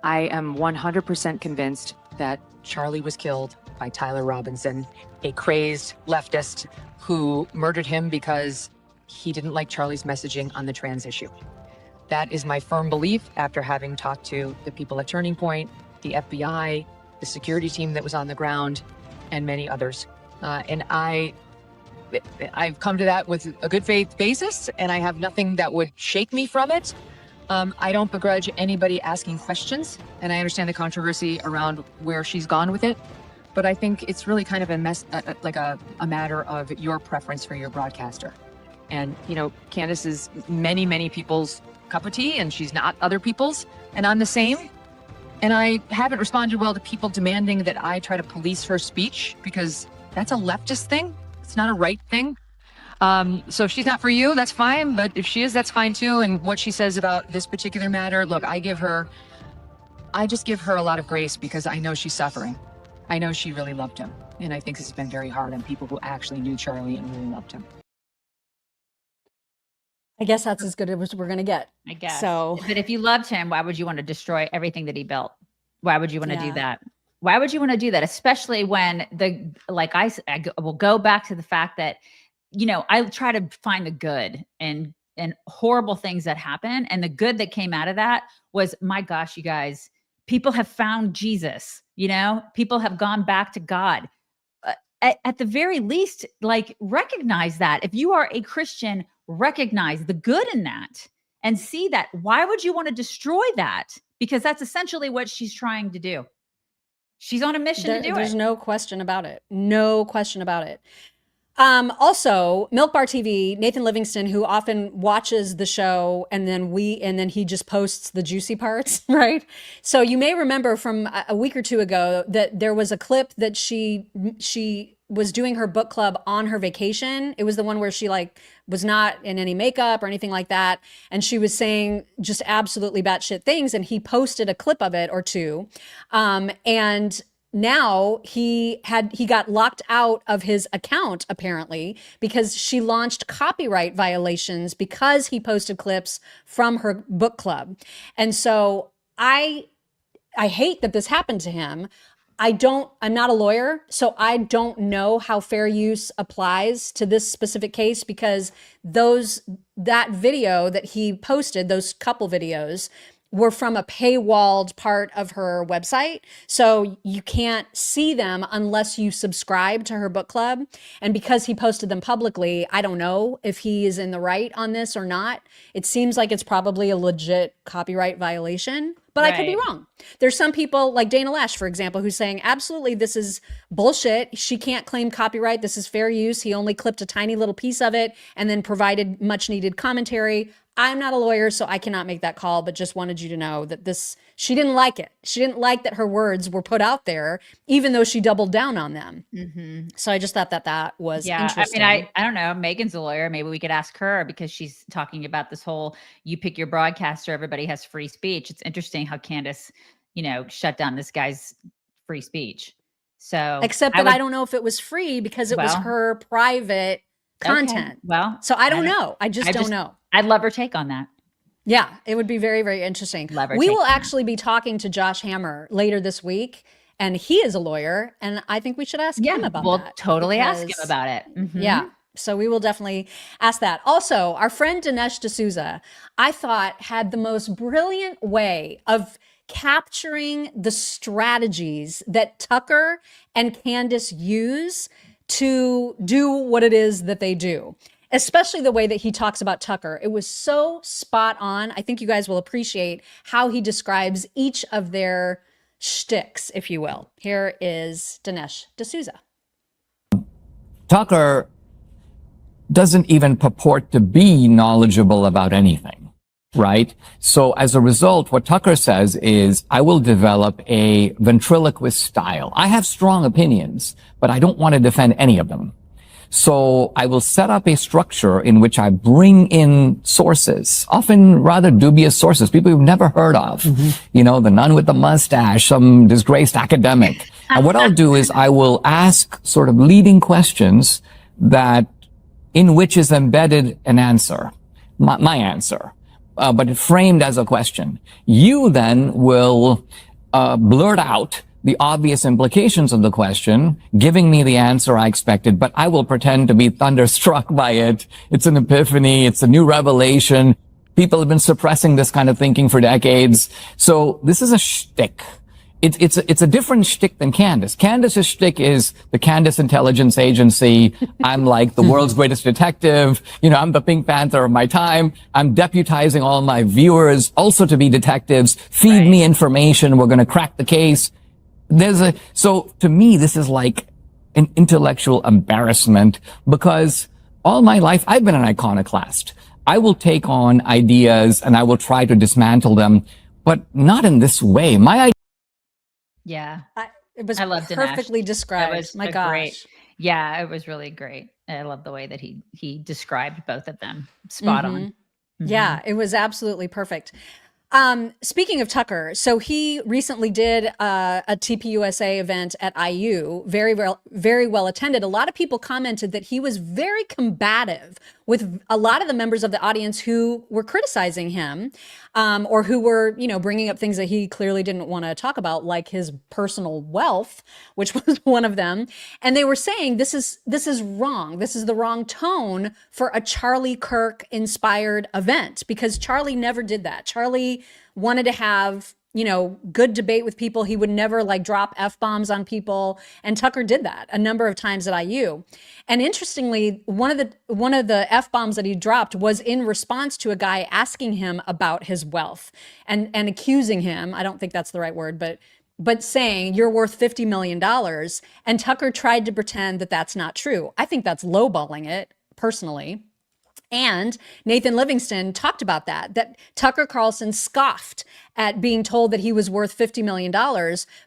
I am 100% convinced that Charlie was killed by Tyler Robinson, a crazed leftist who murdered him because he didn't like Charlie's messaging on the trans issue. That is my firm belief after having talked to the people at Turning Point, the FBI, the security team that was on the ground, and many others. And I've come to that with a good faith basis, and I have nothing that would shake me from it. I don't begrudge anybody asking questions, and I understand the controversy around where she's gone with it. But I think it's really kind of a matter of your preference for your broadcaster. And, Candace is many, many people's cup of tea, and she's not other people's. And I'm the same. And I haven't responded well to people demanding that I try to police her speech, because that's a leftist thing. It's not a right thing. So if she's not for you, that's fine. But if she is, that's fine too. And what she says about this particular matter, look, I just give her a lot of grace because I know she's suffering. I know she really loved him. And I think this has been very hard on people who actually knew Charlie and really loved him. I guess that's as good as we're going to get. I guess. So, but if you loved him, why would you want to destroy everything that he built? Why would you want to do that? Why would you want to do that? Especially when I will go back to the fact that, I try to find the good and horrible things that happen. And the good that came out of that was, my gosh, you guys, people have found Jesus, people have gone back to God. At the very least, recognize that. If you are a Christian, recognize the good in that and see that. Why would you want to destroy that? Because that's essentially what she's trying to do. She's on a mission to do it. There's no question about it. No question about it. Also, Milk Bar TV, Nathan Livingston, who often watches the show and then he just posts the juicy parts, right? So you may remember from a week or two ago that there was a clip that she was doing her book club on her vacation. It was the one where she like was not in any makeup or anything like that. And she was saying just absolutely batshit things. And he posted a clip of it or two. And now he got locked out of his account apparently because she launched copyright violations because he posted clips from her book club. And so I hate that this happened to him. I'm not a lawyer, so I don't know how fair use applies to this specific case because that video that he posted, those couple videos, were from a paywalled part of her website. So you can't see them unless you subscribe to her book club. And because he posted them publicly, I don't know if he is in the right on this or not. It seems like it's probably a legit copyright violation, but I could be wrong. There's some people like Dana Lash, for example, who's saying, absolutely, this is bullshit. She can't claim copyright. This is fair use. He only clipped a tiny little piece of it and then provided much needed commentary. I'm not a lawyer, so I cannot make that call, but just wanted you to know that she didn't like it. She didn't like that her words were put out there, even though she doubled down on them. Mm-hmm. So I just thought that was interesting. I mean, I don't know. Megan's a lawyer. Maybe we could ask her because she's talking about this whole, you pick your broadcaster, everybody has free speech. It's interesting how Candace, shut down this guy's free speech. So except that I don't know if it was free because it was her private content. Okay. Well, so I don't know. I just don't know. I'd love her take on that. Yeah, it would be very, very interesting. We will actually be talking to Josh Hammer later this week, and he is a lawyer, and I think we should ask him about that. We'll totally ask him about it. Mm-hmm. Yeah, so we will definitely ask that. Also, our friend Dinesh D'Souza, I thought had the most brilliant way of capturing the strategies that Tucker and Candace use to do what it is that they do. Especially the way that he talks about Tucker. It was so spot on. I think you guys will appreciate how he describes each of their shticks, if you will. Here is Dinesh D'Souza. Tucker doesn't even purport to be knowledgeable about anything, right? So as a result, what Tucker says is, I will develop a ventriloquist style. I have strong opinions, but I don't want to defend any of them. So I will set up a structure in which I bring in sources, often rather dubious sources, people you've never heard of. Mm-hmm. The nun with the mustache, some disgraced academic. And what I'll do is I will ask sort of leading questions in which is embedded an answer, my answer, but framed as a question. You then will blurt out the obvious implications of the question, giving me the answer I expected, but I will pretend to be thunderstruck by it. It's an epiphany. It's a new revelation. People have been suppressing this kind of thinking for decades. So this is a shtick. It's a different shtick than Candace. Candace's shtick is the Candace Intelligence Agency. I'm like the world's greatest detective. I'm the Pink Panther of my time. I'm deputizing all my viewers also to be detectives. Feed me information. We're going to crack the case. So to me, this is like an intellectual embarrassment because all my life I've been an iconoclast. I will take on ideas and I will try to dismantle them, but not in this way. Yeah. It was I loved perfectly described. It was My gosh. great. Yeah, it was really great. I love the way that he described both of them. Spot on. Mm-hmm. Yeah, it was absolutely perfect. Speaking of Tucker, so he recently did a TPUSA event at IU, very well attended. A lot of people commented that he was very combative with a lot of the members of the audience who were criticizing him, or who were, bringing up things that he clearly didn't want to talk about, like his personal wealth, which was one of them. And they were saying, this is wrong. This is the wrong tone for a Charlie Kirk inspired event, because Charlie never did that. Charlie wanted to have, good debate with people. He would never drop F-bombs on people. And Tucker did that a number of times at IU. And interestingly, one of the F-bombs that he dropped was in response to a guy asking him about his wealth and accusing him, I don't think that's the right word, but but saying you're worth $50 million. And Tucker tried to pretend that that's not true. I think that's lowballing it personally. And Nathan Livingston talked about that Tucker Carlson scoffed at being told that he was worth $50 million.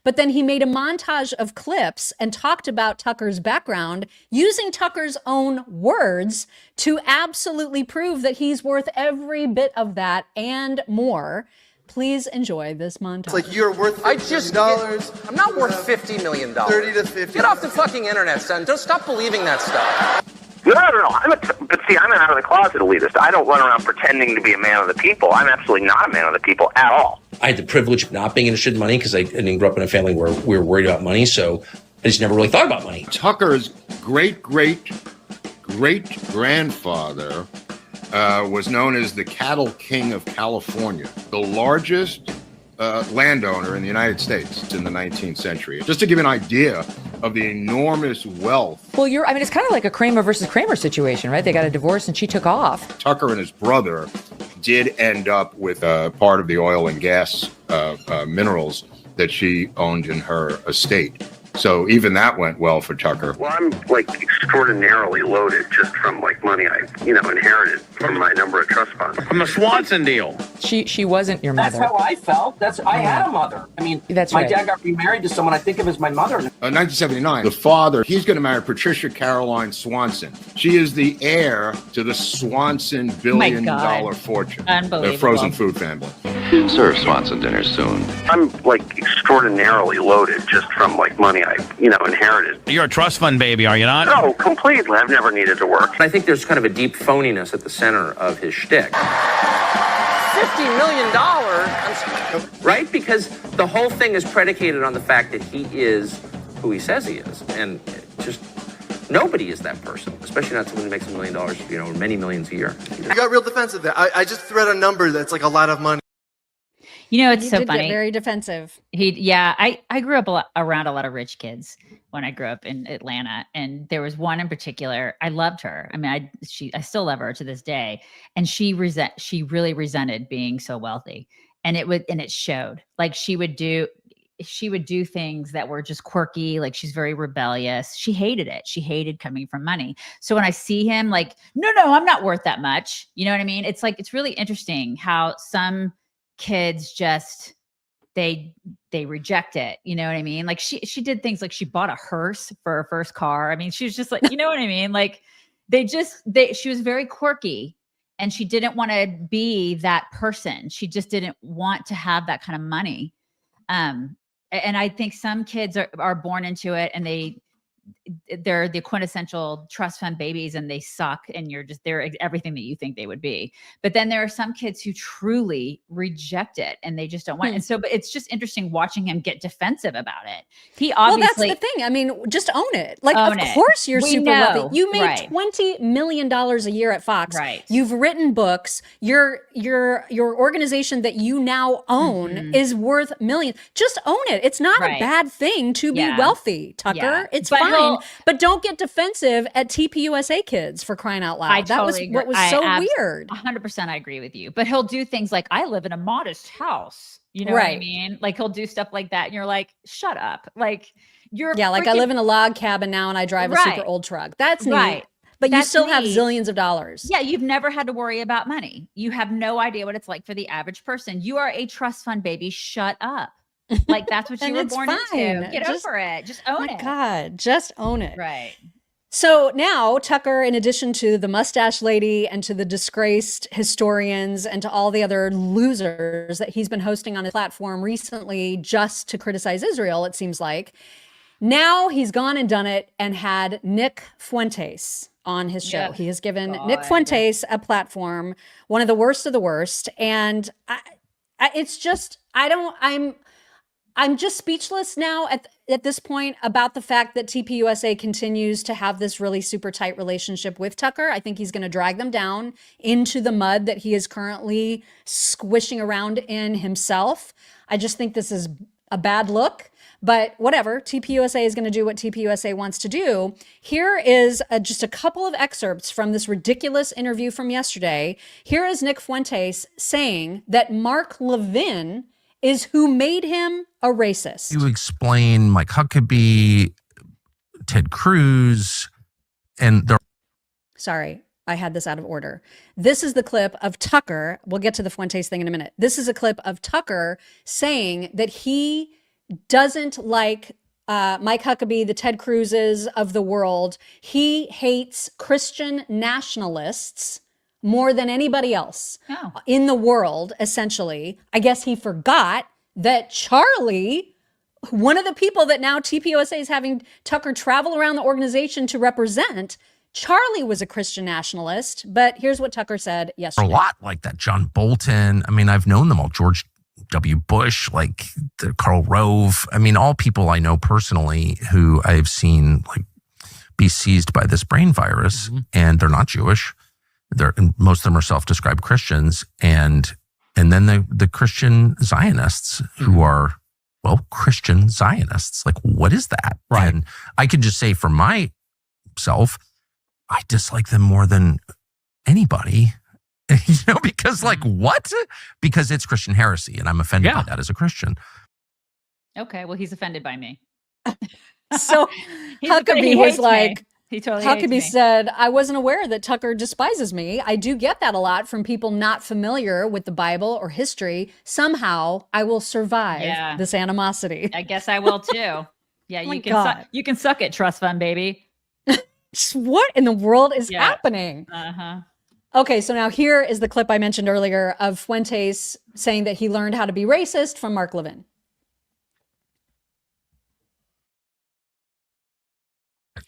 But then he made a montage of clips and talked about Tucker's background using Tucker's own words to absolutely prove that he's worth every bit of that and more. Please enjoy this montage. It's like you're worth $50 I'm not worth $50 million. 30 to 50. Get off the fucking internet, son. Don't stop believing that stuff. No. But see, I'm an out of the closet elitist. I don't run around pretending to be a man of the people. I'm absolutely not a man of the people at all. I had the privilege of not being interested in money because I didn't grow up in a family where we were worried about money. So I just never really thought about money. Tucker's great-great-great-grandfather was known as the Cattle King of California, the largest landowner in the United States in the 19th century. Just to give you an idea of the enormous wealth. Well, it's kind of like a Kramer versus Kramer situation, right? They got a divorce and she took off. Tucker and his brother did end up with part of the oil and gas minerals that she owned in her estate. So even that went well for Tucker. Well, I'm extraordinarily loaded just from money I, inherited from my number of trust funds. From the Swanson deal. She wasn't your mother. That's how I felt. I had a mother. That's my right. dad got remarried to someone I think of as my mother. 1979, the father, he's going to marry Patricia Caroline Swanson. She is the heir to the Swanson billion-dollar fortune. Unbelievable. The frozen food family. Serve Swanson dinner soon. I'm extraordinarily loaded just from money I, inherited. You're a trust fund baby, are you not? No, completely. I've never needed to work. I think there's kind of a deep phoniness at the center of his shtick. $50 million? Right? Because the whole thing is predicated on the fact that he is who he says he is. And just nobody is that person, especially not someone who makes $1 million, or many millions a year. You got real defensive there. I just read a number that's a lot of money. It's so did funny. Get very defensive. I grew up around a lot of rich kids when I grew up in Atlanta, and there was one in particular. I loved her. I still love her to this day, and she really resented being so wealthy, and it showed. She would do things that were just quirky. She's very rebellious. She hated it. She hated coming from money. So when I see him, no, I'm not worth that much. You know what I mean? It's really interesting how some kids just they reject it. You know what I mean? She did things she bought a hearse for her first car. She was just you know what I mean? She was very quirky, and she didn't want to be that person. She just didn't want to have that kind of money. And I think some kids are born into it, and they're the quintessential trust fund babies, and they suck, and they're everything that you think they would be. But then there are some kids who truly reject it, and they just don't want it. And so, but it's just interesting watching him get defensive about it. He obviously, well, that's the thing. Just own it. Own of it. course you're We super know. wealthy. You made Right. $20 million a year at Fox. Right. You've written books. Your organization that you now own is worth millions. Just own it. It's not a bad thing to be wealthy, Tucker. Yeah. It's But fine. But don't get defensive at TPUSA kids, for crying out loud. That was what was so weird. 100% I agree with you. But he'll do things like, I live in a modest house. You know what I mean? He'll do stuff like that, and you're like, shut up. You're I live in a log cabin now, and I drive a super old truck. That's neat. But you still have zillions of dollars. Yeah, you've never had to worry about money. You have no idea what it's like for the average person. You are a trust fund baby. Shut up. That's what you were born into. Get over it. Just own it. God, just own it. Right. So now Tucker, in addition to the mustache lady and to the disgraced historians and to all the other losers that he's been hosting on his platform recently just to criticize Israel, it seems like, now he's gone and done it and had Nick Fuentes on his show. Yeah. He has given Nick Fuentes a platform, one of the worst. And I'm just speechless now at this point about the fact that TPUSA continues to have this really super tight relationship with Tucker. I think he's going to drag them down into the mud that he is currently squishing around in himself. I just think this is a bad look, but whatever. TPUSA is going to do what TPUSA wants to do. Here is just a couple of excerpts from this ridiculous interview from yesterday. Here is Nick Fuentes saying that Mark Levin is who made him a racist. You explain Mike Huckabee, Ted Cruz, and the. Sorry, I had this out of order. This is the clip of Tucker. We'll get to the Fuentes thing in a minute. This is a clip of Tucker saying that he doesn't like Mike Huckabee, the Ted Cruzes of the world. He hates Christian nationalists more than anybody else in the world, essentially. I guess he forgot that Charlie, one of the people that now TPUSA is having Tucker travel around the organization to represent, Charlie was a Christian nationalist. But here's what Tucker said yesterday. A lot like that. John Bolton. I mean, I've known them all. George W. Bush, like Karl Rove. I mean, all people I know personally who I've seen like be seized by this brain virus, and they're not Jewish. Most of them are self-described Christians, and then the Christian Zionists who are, well, Christian Zionists. Like, what is that? Right. And I can just say for myself, I dislike them more than anybody, because like what? Because it's Christian heresy, and I'm offended by that as a Christian. Okay, well, he's offended by me. So Huckabee was like, he totally Huckabee said, I wasn't aware that Tucker despises me. I do get that a lot from people not familiar with the Bible or history. Somehow I will survive this animosity. I guess I will too. Yeah, Oh you can suck it, trust fund baby. What in the world is happening? Uh-huh. Okay, so now here is the clip I mentioned earlier of Fuentes saying that he learned how to be racist from Mark Levin.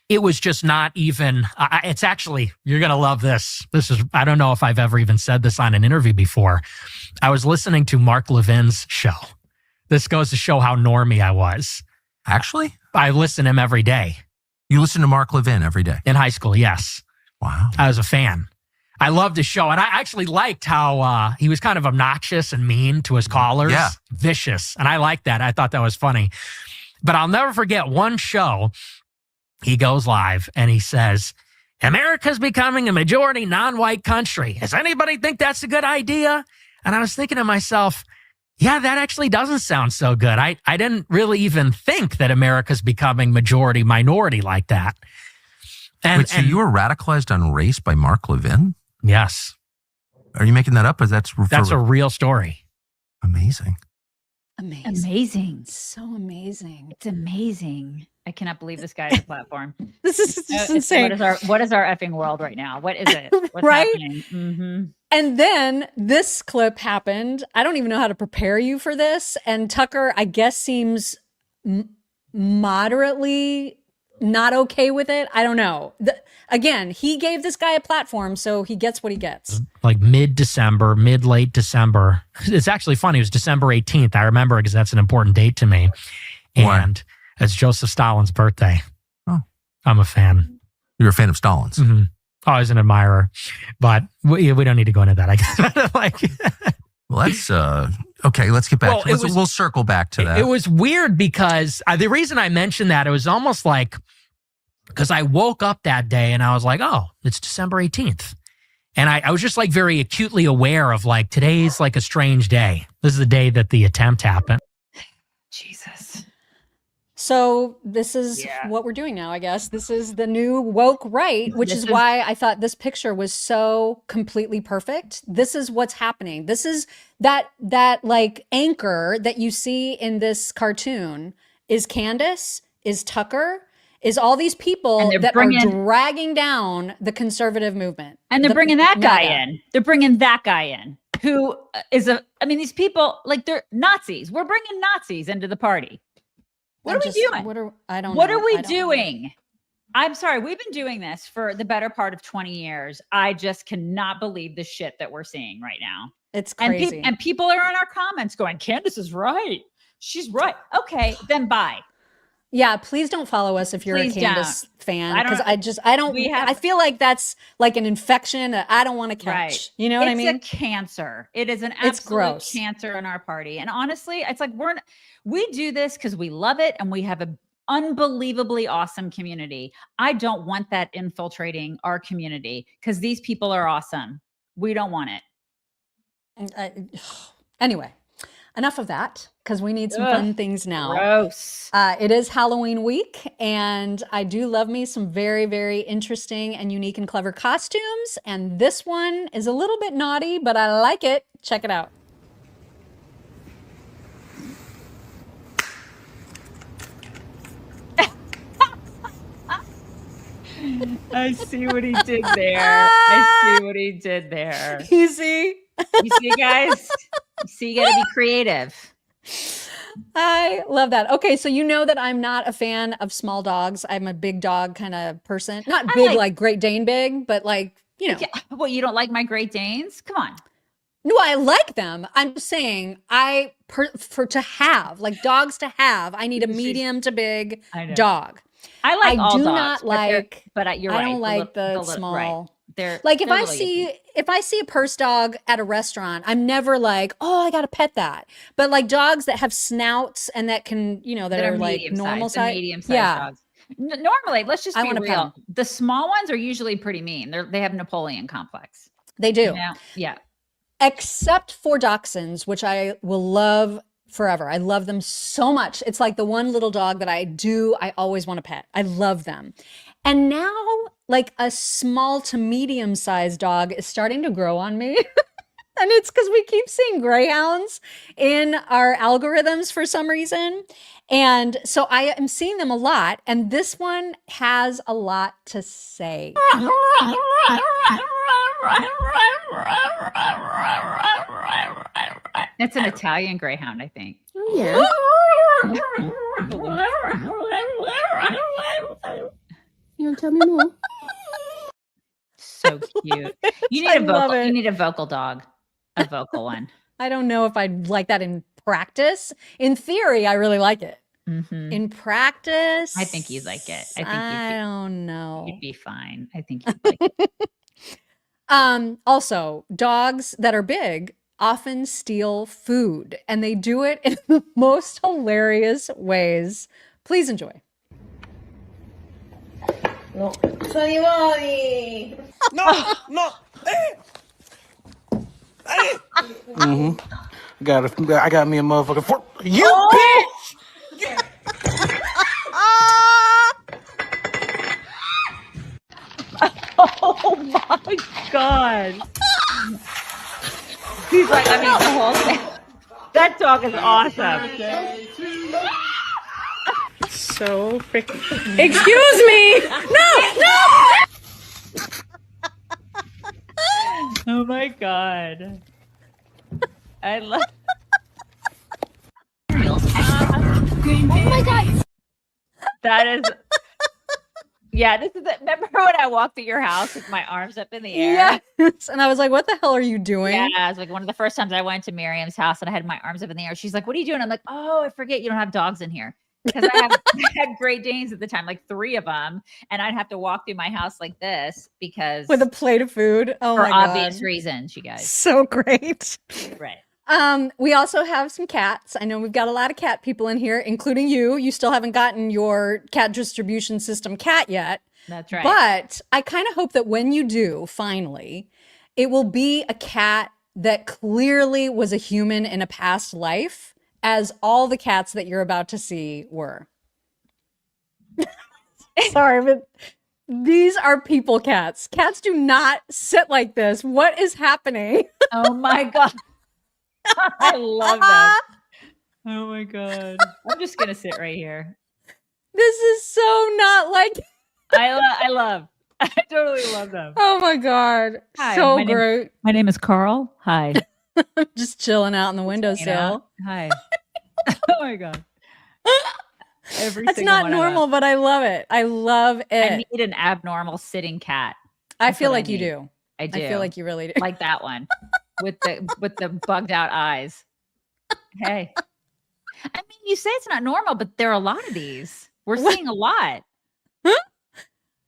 It was just not even, it's actually, you're going to love this. I don't know if I've ever even said this on an interview before. I was listening to Mark Levin's show. This goes to show how normie I was. Actually? I listen to him every day. You listen to Mark Levin every day? In high school, yes. Wow. I was a fan. I loved his show. And I actually liked how he was kind of obnoxious and mean to his callers. Yeah. Vicious. And I liked that. I thought that was funny. But I'll never forget one show. He goes live and he says, America's becoming a majority non-white country. Does anybody think that's a good idea? And I was thinking to myself, yeah, that actually doesn't sound so good. I didn't really even think that America's becoming majority minority like that. And, so you were radicalized on race by Mark Levin? Yes. Are you making that up? Or that's a real story. Amazing. Amazing. So amazing. It's amazing. I cannot believe this guy has a platform. This is just insane. What is our effing world right now? What is it? What's right? happening? Mm-hmm. And then this clip happened. I don't even know how to prepare you for this. And Tucker, I guess, seems moderately not okay with it. I don't know. Again, he gave this guy a platform, so he gets what he gets. Like late December. It's actually funny. It was December 18th. I remember because that's an important date to me. And it's Joseph Stalin's birthday. Oh. I'm a fan. You're a fan of Stalin's? Mm-hmm. Always an admirer. But we don't need to go into that, I guess. Well, that's okay. Let's get back. We'll circle back to that. It was weird because the reason I mentioned that, it was almost like because I woke up that day and I was like, oh, it's December 18th. And I was just like very acutely aware of like, today's like a strange day. This is the day that the attempt happened. Jesus. So this is what we're doing now, I guess. This is the new woke right, which is why I thought this picture was so completely perfect. This is what's happening. This is that like anchor that you see in this cartoon is Candace, is Tucker, is all these people that are dragging down the conservative movement. And they're bringing that guy in. They're bringing that guy in who is these people, like, they're Nazis. We're bringing Nazis into the party. What are we doing? What are we doing? I'm sorry. We've been doing this for the better part of 20 years. I just cannot believe the shit that we're seeing right now. It's crazy. And people are in our comments going, Candace is right. She's right. Okay, then bye. Yeah, please don't follow us if you're a Candace fan, because I feel like that's like an infection that I don't want to catch. Right. You know what I mean? It's a cancer. It is an absolute cancer in our party. And honestly, it's like we do this because we love it and we have an unbelievably awesome community. I don't want that infiltrating our community because these people are awesome. We don't want it. Anyway. enough of that, because we need some fun things now. Gross. It is Halloween week, and I do love me some very, very interesting and unique and clever costumes. And this one is a little bit naughty, but I like it. Check it out. I see what he did there. I see what he did there. You see? You see, guys? You see, you got to be creative. I love that. Okay, so you know that I'm not a fan of small dogs. I'm a big dog kind of person. Not big like Great Dane big, but like, you know. Yeah. Well, you don't like my Great Danes? Come on. No, I like them. I'm just saying for to have, like dogs to have, I need a medium to big dog. I like all do dogs, not like, but you're right. I don't like the small. small. They're like if they're I little see a purse dog at a restaurant, I'm never like, oh, I got to pet that. But like dogs that have snouts and that can, you know, that are like normal size, medium-sized dogs. Normally, let's just be wanna pet real. 'em. The small ones are usually pretty mean. They have Napoleon complex. They do. You know? Yeah. Except for dachshunds, which I will love forever. I love them so much. It's like the one little dog that I always want to pet. I love them. And now like a small to medium sized dog is starting to grow on me. And it's because we keep seeing greyhounds in our algorithms for some reason. And so I am seeing them a lot. And this one has a lot to say. It's an Italian greyhound, I think. Oh, yeah. You want to tell me more? So cute. You need a vocal. You need a vocal dog, a vocal one. I don't know if I'd like that in practice. In theory, I really like it. Mm-hmm. In practice, I think you'd like it. I don't know. You'd be fine. I think you'd like it. Also, dogs that are big often steal food, and they do it in the most hilarious ways. Please enjoy. No, sono i No, no. I got me a motherfucking fork. You bitch! Oh my God. He's like, I mean, the whole thing. That dog is awesome. So freaking. Excuse me! No! Oh my God. I love. Oh my God. That is. Yeah, this is it. Remember when I walked through your house with my arms up in the air? Yes. And I was like, what the hell are you doing? Yeah, it was like one of the first times I went to Miriam's house and I had my arms up in the air. She's like, what are you doing? I'm like, oh, I forget you don't have dogs in here. Because I had Great Danes at the time, like 3 of them. And I'd have to walk through my house like this because. With a plate of food. Oh for my God. obvious reasons, you guys. So great. Right. We also have some cats. I know we've got a lot of cat people in here, including you. You still haven't gotten your cat distribution system cat yet. That's right. But I kind of hope that when you do, finally, it will be a cat that clearly was a human in a past life, as all the cats that you're about to see were. Sorry, but these are people cats. Cats do not sit like this. What is happening? Oh my God. I love that. Oh my God. I'm just going to sit right here. This is so not like. I totally love them. Oh my God. Hi, So great. My name is Carl. Hi. I'm just chilling out in the windowsill. Hi. Oh my God. That's not normal, but I love it. I love it. I need an abnormal sitting cat. I feel like you do. I do. I feel like you really do. Like that one with the bugged out eyes. Hey. I mean, you say it's not normal, but there are a lot of these. We're seeing a lot.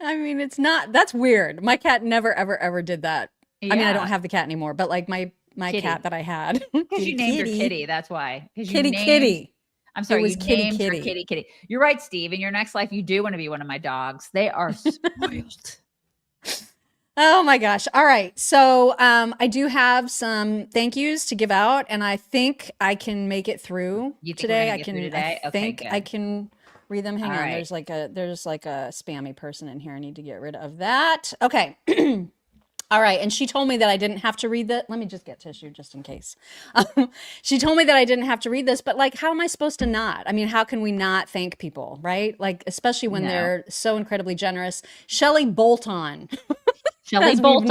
I mean, it's not. That's weird. My cat never, ever, ever did that. I mean, I don't have the cat anymore, but like my cat that I had. Because you named her Kitty. That's why. Kitty. I'm sorry. It was you Kitty named her Kitty. Kitty. You're right, Steve. In your next life, you do want to be one of my dogs. They are spoiled. Oh my gosh. All right. So I do have some thank yous to give out, and I think I can make it through You think today. we're gonna I get can through today? I Okay, think I good. can read them. Hang All on. right. There's like a spammy person in here. I need to get rid of that. Okay. All right. And she told me that I didn't have to read that. Let me just get tissue just in case. She told me that I didn't have to read this, but like, how am I supposed to not? I mean, how can we not thank people, right? Like, especially when No. they're so incredibly generous. Shelley Bolton. Shelley As we've Bolton.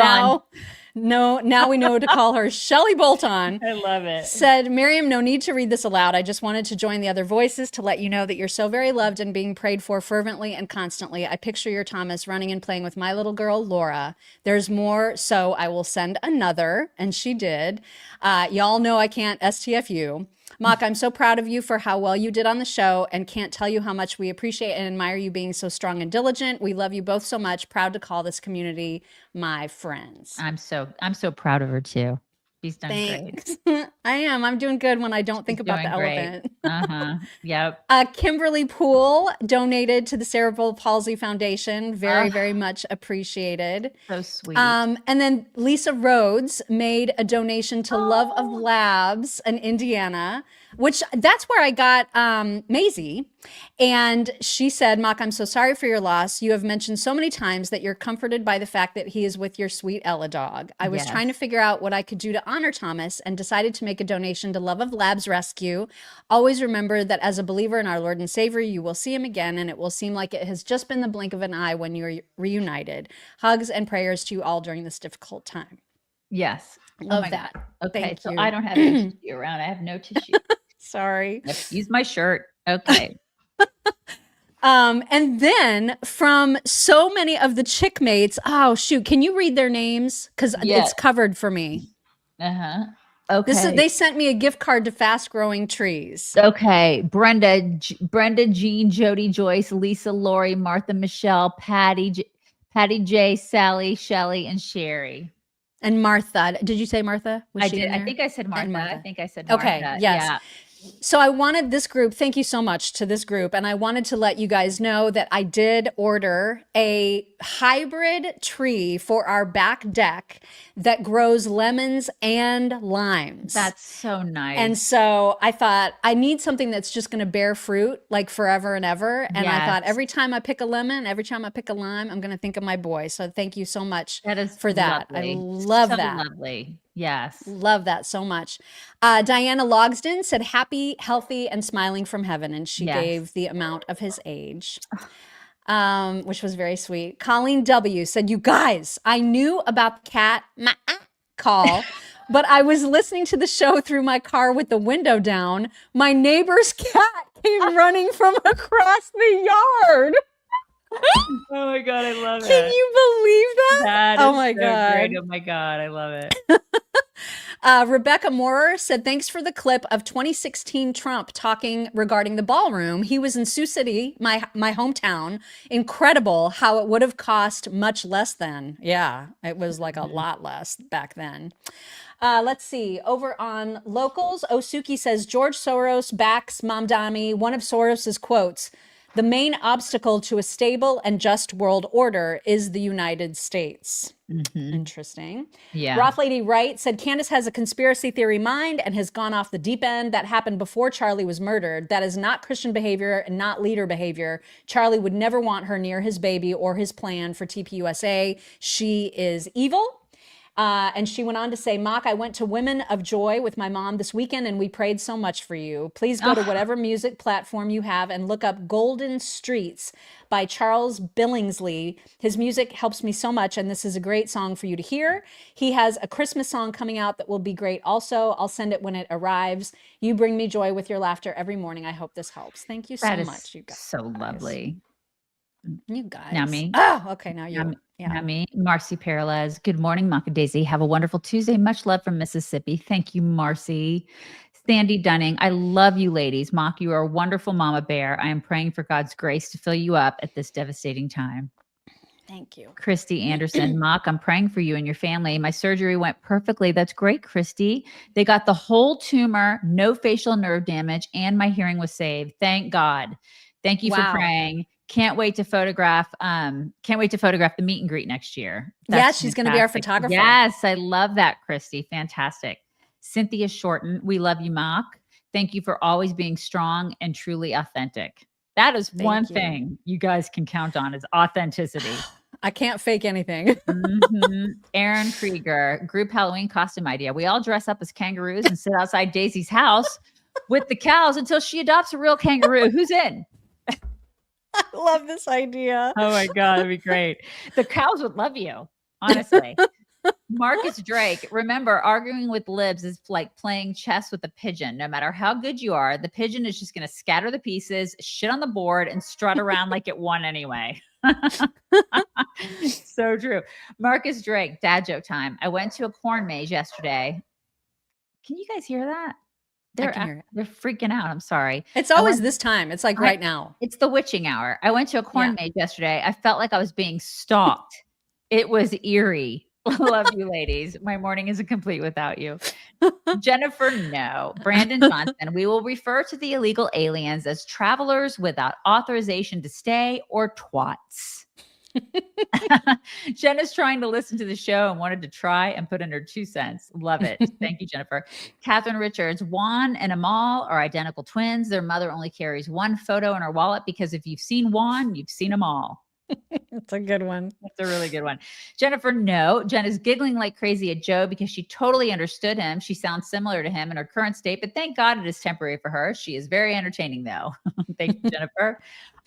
now we know to call her Shelley Bolton. I love it. Said, Miriam, no need to read this aloud. I just wanted to join the other voices to let you know that you're so very loved and being prayed for fervently and constantly. I picture your Thomas running and playing with my little girl, Laura. There's more, so I will send another. And she did. Y'all know I can't STFU. Mock, I'm so proud of you for how well you did on the show and can't tell you how much we appreciate and admire you being so strong and diligent. We love you both so much. Proud to call this community my friends. I'm so proud of her too. She's done great. Thanks. I am. I'm doing good when I don't think about the doing great. elephant. Uh-huh. Yep. Kimberly Poole donated to the Cerebral Palsy Foundation. Very much appreciated. So sweet. And then Lisa Rhodes made a donation to Love of Labs in Indiana, which that's where I got Maisie. And she said, Mock, I'm so sorry for your loss. You have mentioned so many times that you're comforted by the fact that he is with your sweet Ella dog. I was trying to figure out what I could do to honor Thomas and decided to make a donation to Love of Labs Rescue. Always remember that as a believer in our Lord and Savior, you will see him again, and it will seem like it has just been the blink of an eye when you're reunited. Hugs and prayers to you all during this difficult time. Yes. Love my that. God. Okay. Thank So you. I don't have any tissue around. I have no tissue. Sorry. Use my shirt. Okay. And then from so many of the chick mates, oh shoot, can you read their names? Because it's covered for me. Uh-huh. Okay. They sent me a gift card to Fast Growing Trees. Okay. Brenda, Jean, Jody, Joyce, Lisa, Lori, Martha, Michelle, Patty J, Sally, Shelly, and Sherry. And Martha. Did you say Martha? Was I she did. in I there? think I said Martha. And I think I said Martha. Okay. Yes. Yeah. So I wanted this group, thank you so much to this group. And I wanted to let you guys know that I did order a hybrid tree for our back deck that grows lemons and limes. That's so nice. And so I thought I need something that's just going to bear fruit like forever and ever. And I thought every time I pick a lemon, every time I pick a lime, I'm going to think of my boy. So thank you so much for that. Lovely. I love so that. Lovely. Yes. Love that so much. Diana Logsden said, happy, healthy, and smiling from heaven. And she gave the amount of his age, which was very sweet. Colleen W. said, you guys, I knew about the cat call, but I was listening to the show through my car with the window down. My neighbor's cat came running from across the yard. Oh my God, I love it. Can you believe that? That Oh is my so God. great. Oh my God, I love it. Rebecca Moorer said, thanks for the clip of 2016 Trump talking regarding the ballroom. He was in Sioux City, my hometown. Incredible how it would have cost much less then. Yeah, it was like a lot less back then. Let's see. Over on locals, Osuki says, George Soros backs Mamdani. One of Soros's quotes, the main obstacle to a stable and just world order is the United States. Interesting. Yeah. Roth Lady Wright said, Candace has a conspiracy theory mind and has gone off the deep end. That happened before Charlie was murdered. That is not Christian behavior and not leader behavior. Charlie would never want her near his baby or his plan for TPUSA. She is evil. And she went on to say, Mock, I went to Women of Joy with my mom this weekend and we prayed so much for you. Please go to whatever music platform you have and look up Golden Streets by Charles Billingsley. His music helps me so much and this is a great song for you to hear. He has a Christmas song coming out that will be great also. I'll send it when it arrives. You bring me joy with your laughter every morning. I hope this helps. Thank you so much, you guys. So lovely. You guys. Now me. Oh, okay. Now you. Now me. Marcy Peralez. Good morning, Maka Daisy. Have a wonderful Tuesday. Much love from Mississippi. Thank you, Marcy. Sandy Dunning. I love you, ladies. Mock, you are a wonderful mama bear. I am praying for God's grace to fill you up at this devastating time. Thank you. Christy Anderson. Mock, I'm praying for you and your family. My surgery went perfectly. That's great, Christy. They got the whole tumor, no facial nerve damage, and my hearing was saved. Thank God. Thank you for praying. Can't wait to photograph the meet and greet next year. Yeah, she's going to be our fantastic. photographer. Yes, I love that, Christy. Fantastic. Cynthia Shorten, we love you, Mock. Thank you for always being strong and truly authentic. That is one thing you guys can count on is authenticity. I can't fake anything. Aaron Krieger, group Halloween costume idea. We all dress up as kangaroos and sit outside Daisy's house with the cows until she adopts a real kangaroo. Who's in? I love this idea. Oh my God, that'd be great. The cows would love you, honestly. Marcus Drake, remember, arguing with libs is like playing chess with a pigeon. No matter how good you are, the pigeon is just going to scatter the pieces, shit on the board, and strut around like it won anyway. So true. Marcus Drake, dad joke time. I went to a corn maze yesterday. Can you guys hear that? They're freaking out. I'm sorry. It's always this time. It's like right now. It's the witching hour. I went to a corn maze yesterday. I felt like I was being stalked. It was eerie. Love you, ladies. My morning isn't complete without you. Jennifer, no. Brandon Johnson, we will refer to the illegal aliens as travelers without authorization to stay or twats. Jen is trying to listen to the show and wanted to try and put in her 2 cents. Love it. Thank you, Jennifer. Catherine Richards, Juan and Amal are identical twins. Their mother only carries one photo in her wallet because if you've seen Juan, you've seen them all. That's a good one. That's a really good one. Jennifer, no. Jen is giggling like crazy at Joe because she totally understood him. She sounds similar to him in her current state, but thank God it is temporary for her. She is very entertaining, though. Thank you, Jennifer.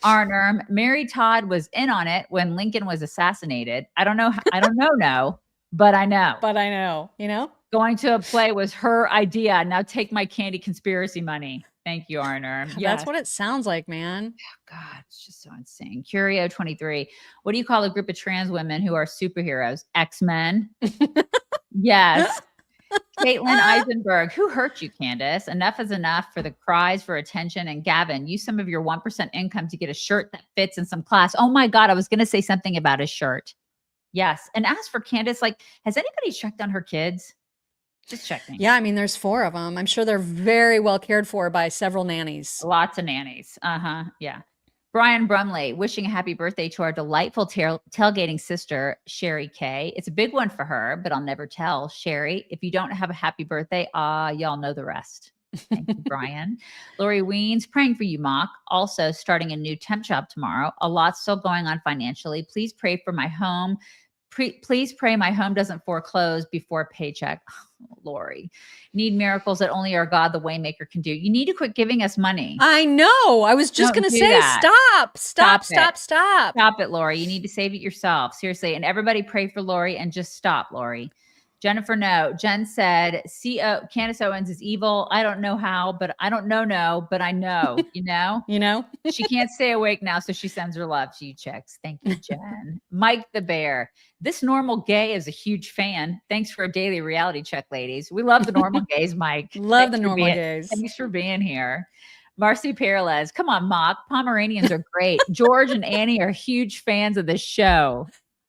Arnerm, Mary Todd was in on it when Lincoln was assassinated. I don't know, but I know. But I know, you know? Going to a play was her idea. Now take my candy conspiracy money. Thank you, Arner. Yes. That's what it sounds like, man. God, it's just so insane. Curio 23. What do you call a group of trans women who are superheroes? X-Men. Yes. Caitlin Eisenberg. Who hurt you, Candace? Enough is enough for the cries for attention. And Gavin, use some of your 1% income to get a shirt that fits in some class. Oh my God, I was going to say something about a shirt. Yes. And as for Candace, like, has anybody checked on her kids? Just checking. Yeah, I mean, there's 4 of them. I'm sure they're very well cared for by several nannies. Lots of nannies. Yeah. Brian Brumley, wishing a happy birthday to our delightful tailgating sister, Sherry K. It's a big one for her, but I'll never tell. Sherry, if you don't have a happy birthday, y'all know the rest. Thank you, Brian. Lori Weens, praying for you, Mock. Also starting a new temp job tomorrow. A lot still going on financially. Please pray for my home. Please pray my home doesn't foreclose before paycheck. Oh, Lori, need miracles that only our God, the Waymaker, can do. You need to quit giving us money. I know. I was just going to say, stop it, Lori. You need to save it yourself. Seriously. And everybody pray for Lori and just stop, Lori. Jennifer, no. Jen said, Candace Owens is evil. I don't know how, but I don't know, but I know, you know? You know? She can't stay awake now, so she sends her love to you, chicks. Thank you, Jen. Mike the Bear. This normal gay is a huge fan. Thanks for a daily reality check, ladies. We love the normal gays, Mike. Love the normal gays. Thanks for being here. Marcy Peralez. Come on, Mock. Pomeranians are great. George and Annie are huge fans of this show.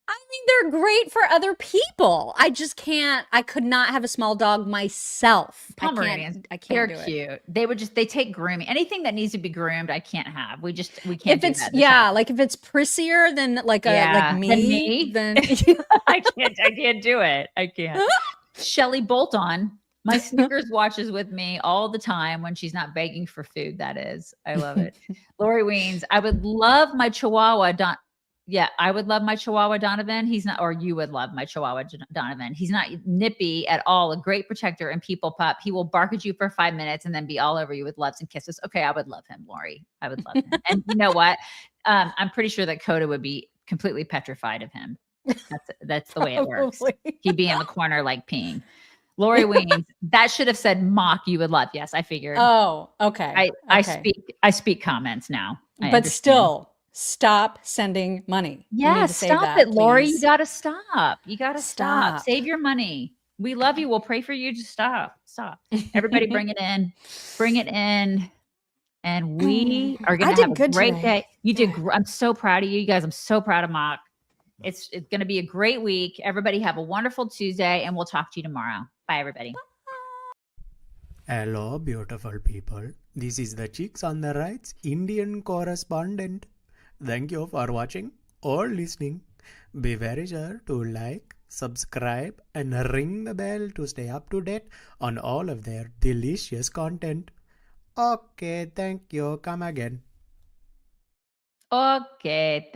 I mean, they're great for other people. I just can't. I could not have a small dog myself. Pomeranians, I can't. They're do cute. It. They take grooming. Anything that needs to be groomed, I can't have. We can't. If it's like if it's prissier than like me, then I can't do it. I can't. Shelley Bolton. My Snickers watches with me all the time when she's not begging for food. That is, I love it. Lori Weens. I would love my Chihuahua. I would love my Chihuahua Donovan. He's not, or you would love my Chihuahua Donovan. He's not nippy at all. A great protector and people pup. He will bark at you for 5 minutes and then be all over you with loves and kisses. Okay, I would love him, Lori. I would love him. And you know what? I'm pretty sure that Coda would be completely petrified of him. That's the way it works. He'd be in the corner like peeing. Lori Weens, that should have said Mock you would love. Yes, I figured. Oh, okay. I speak comments now. But still. Stop sending money. Yeah, stop it, Lori. You got to stop. You got to stop. Save your money. We love you. We'll pray for you. Just stop. Everybody bring it in. And we are going to have a great day. You did. I'm so proud of you guys. I'm so proud of Mock. It's going to be a great week. Everybody have a wonderful Tuesday and we'll talk to you tomorrow. Bye, everybody. Hello, beautiful people. This is the Chicks on the Right's Indian correspondent. Thank you for watching or listening. Be very sure to like, subscribe, and ring the bell to stay up to date on all of their delicious content. Okay, thank you. Come again. Okay.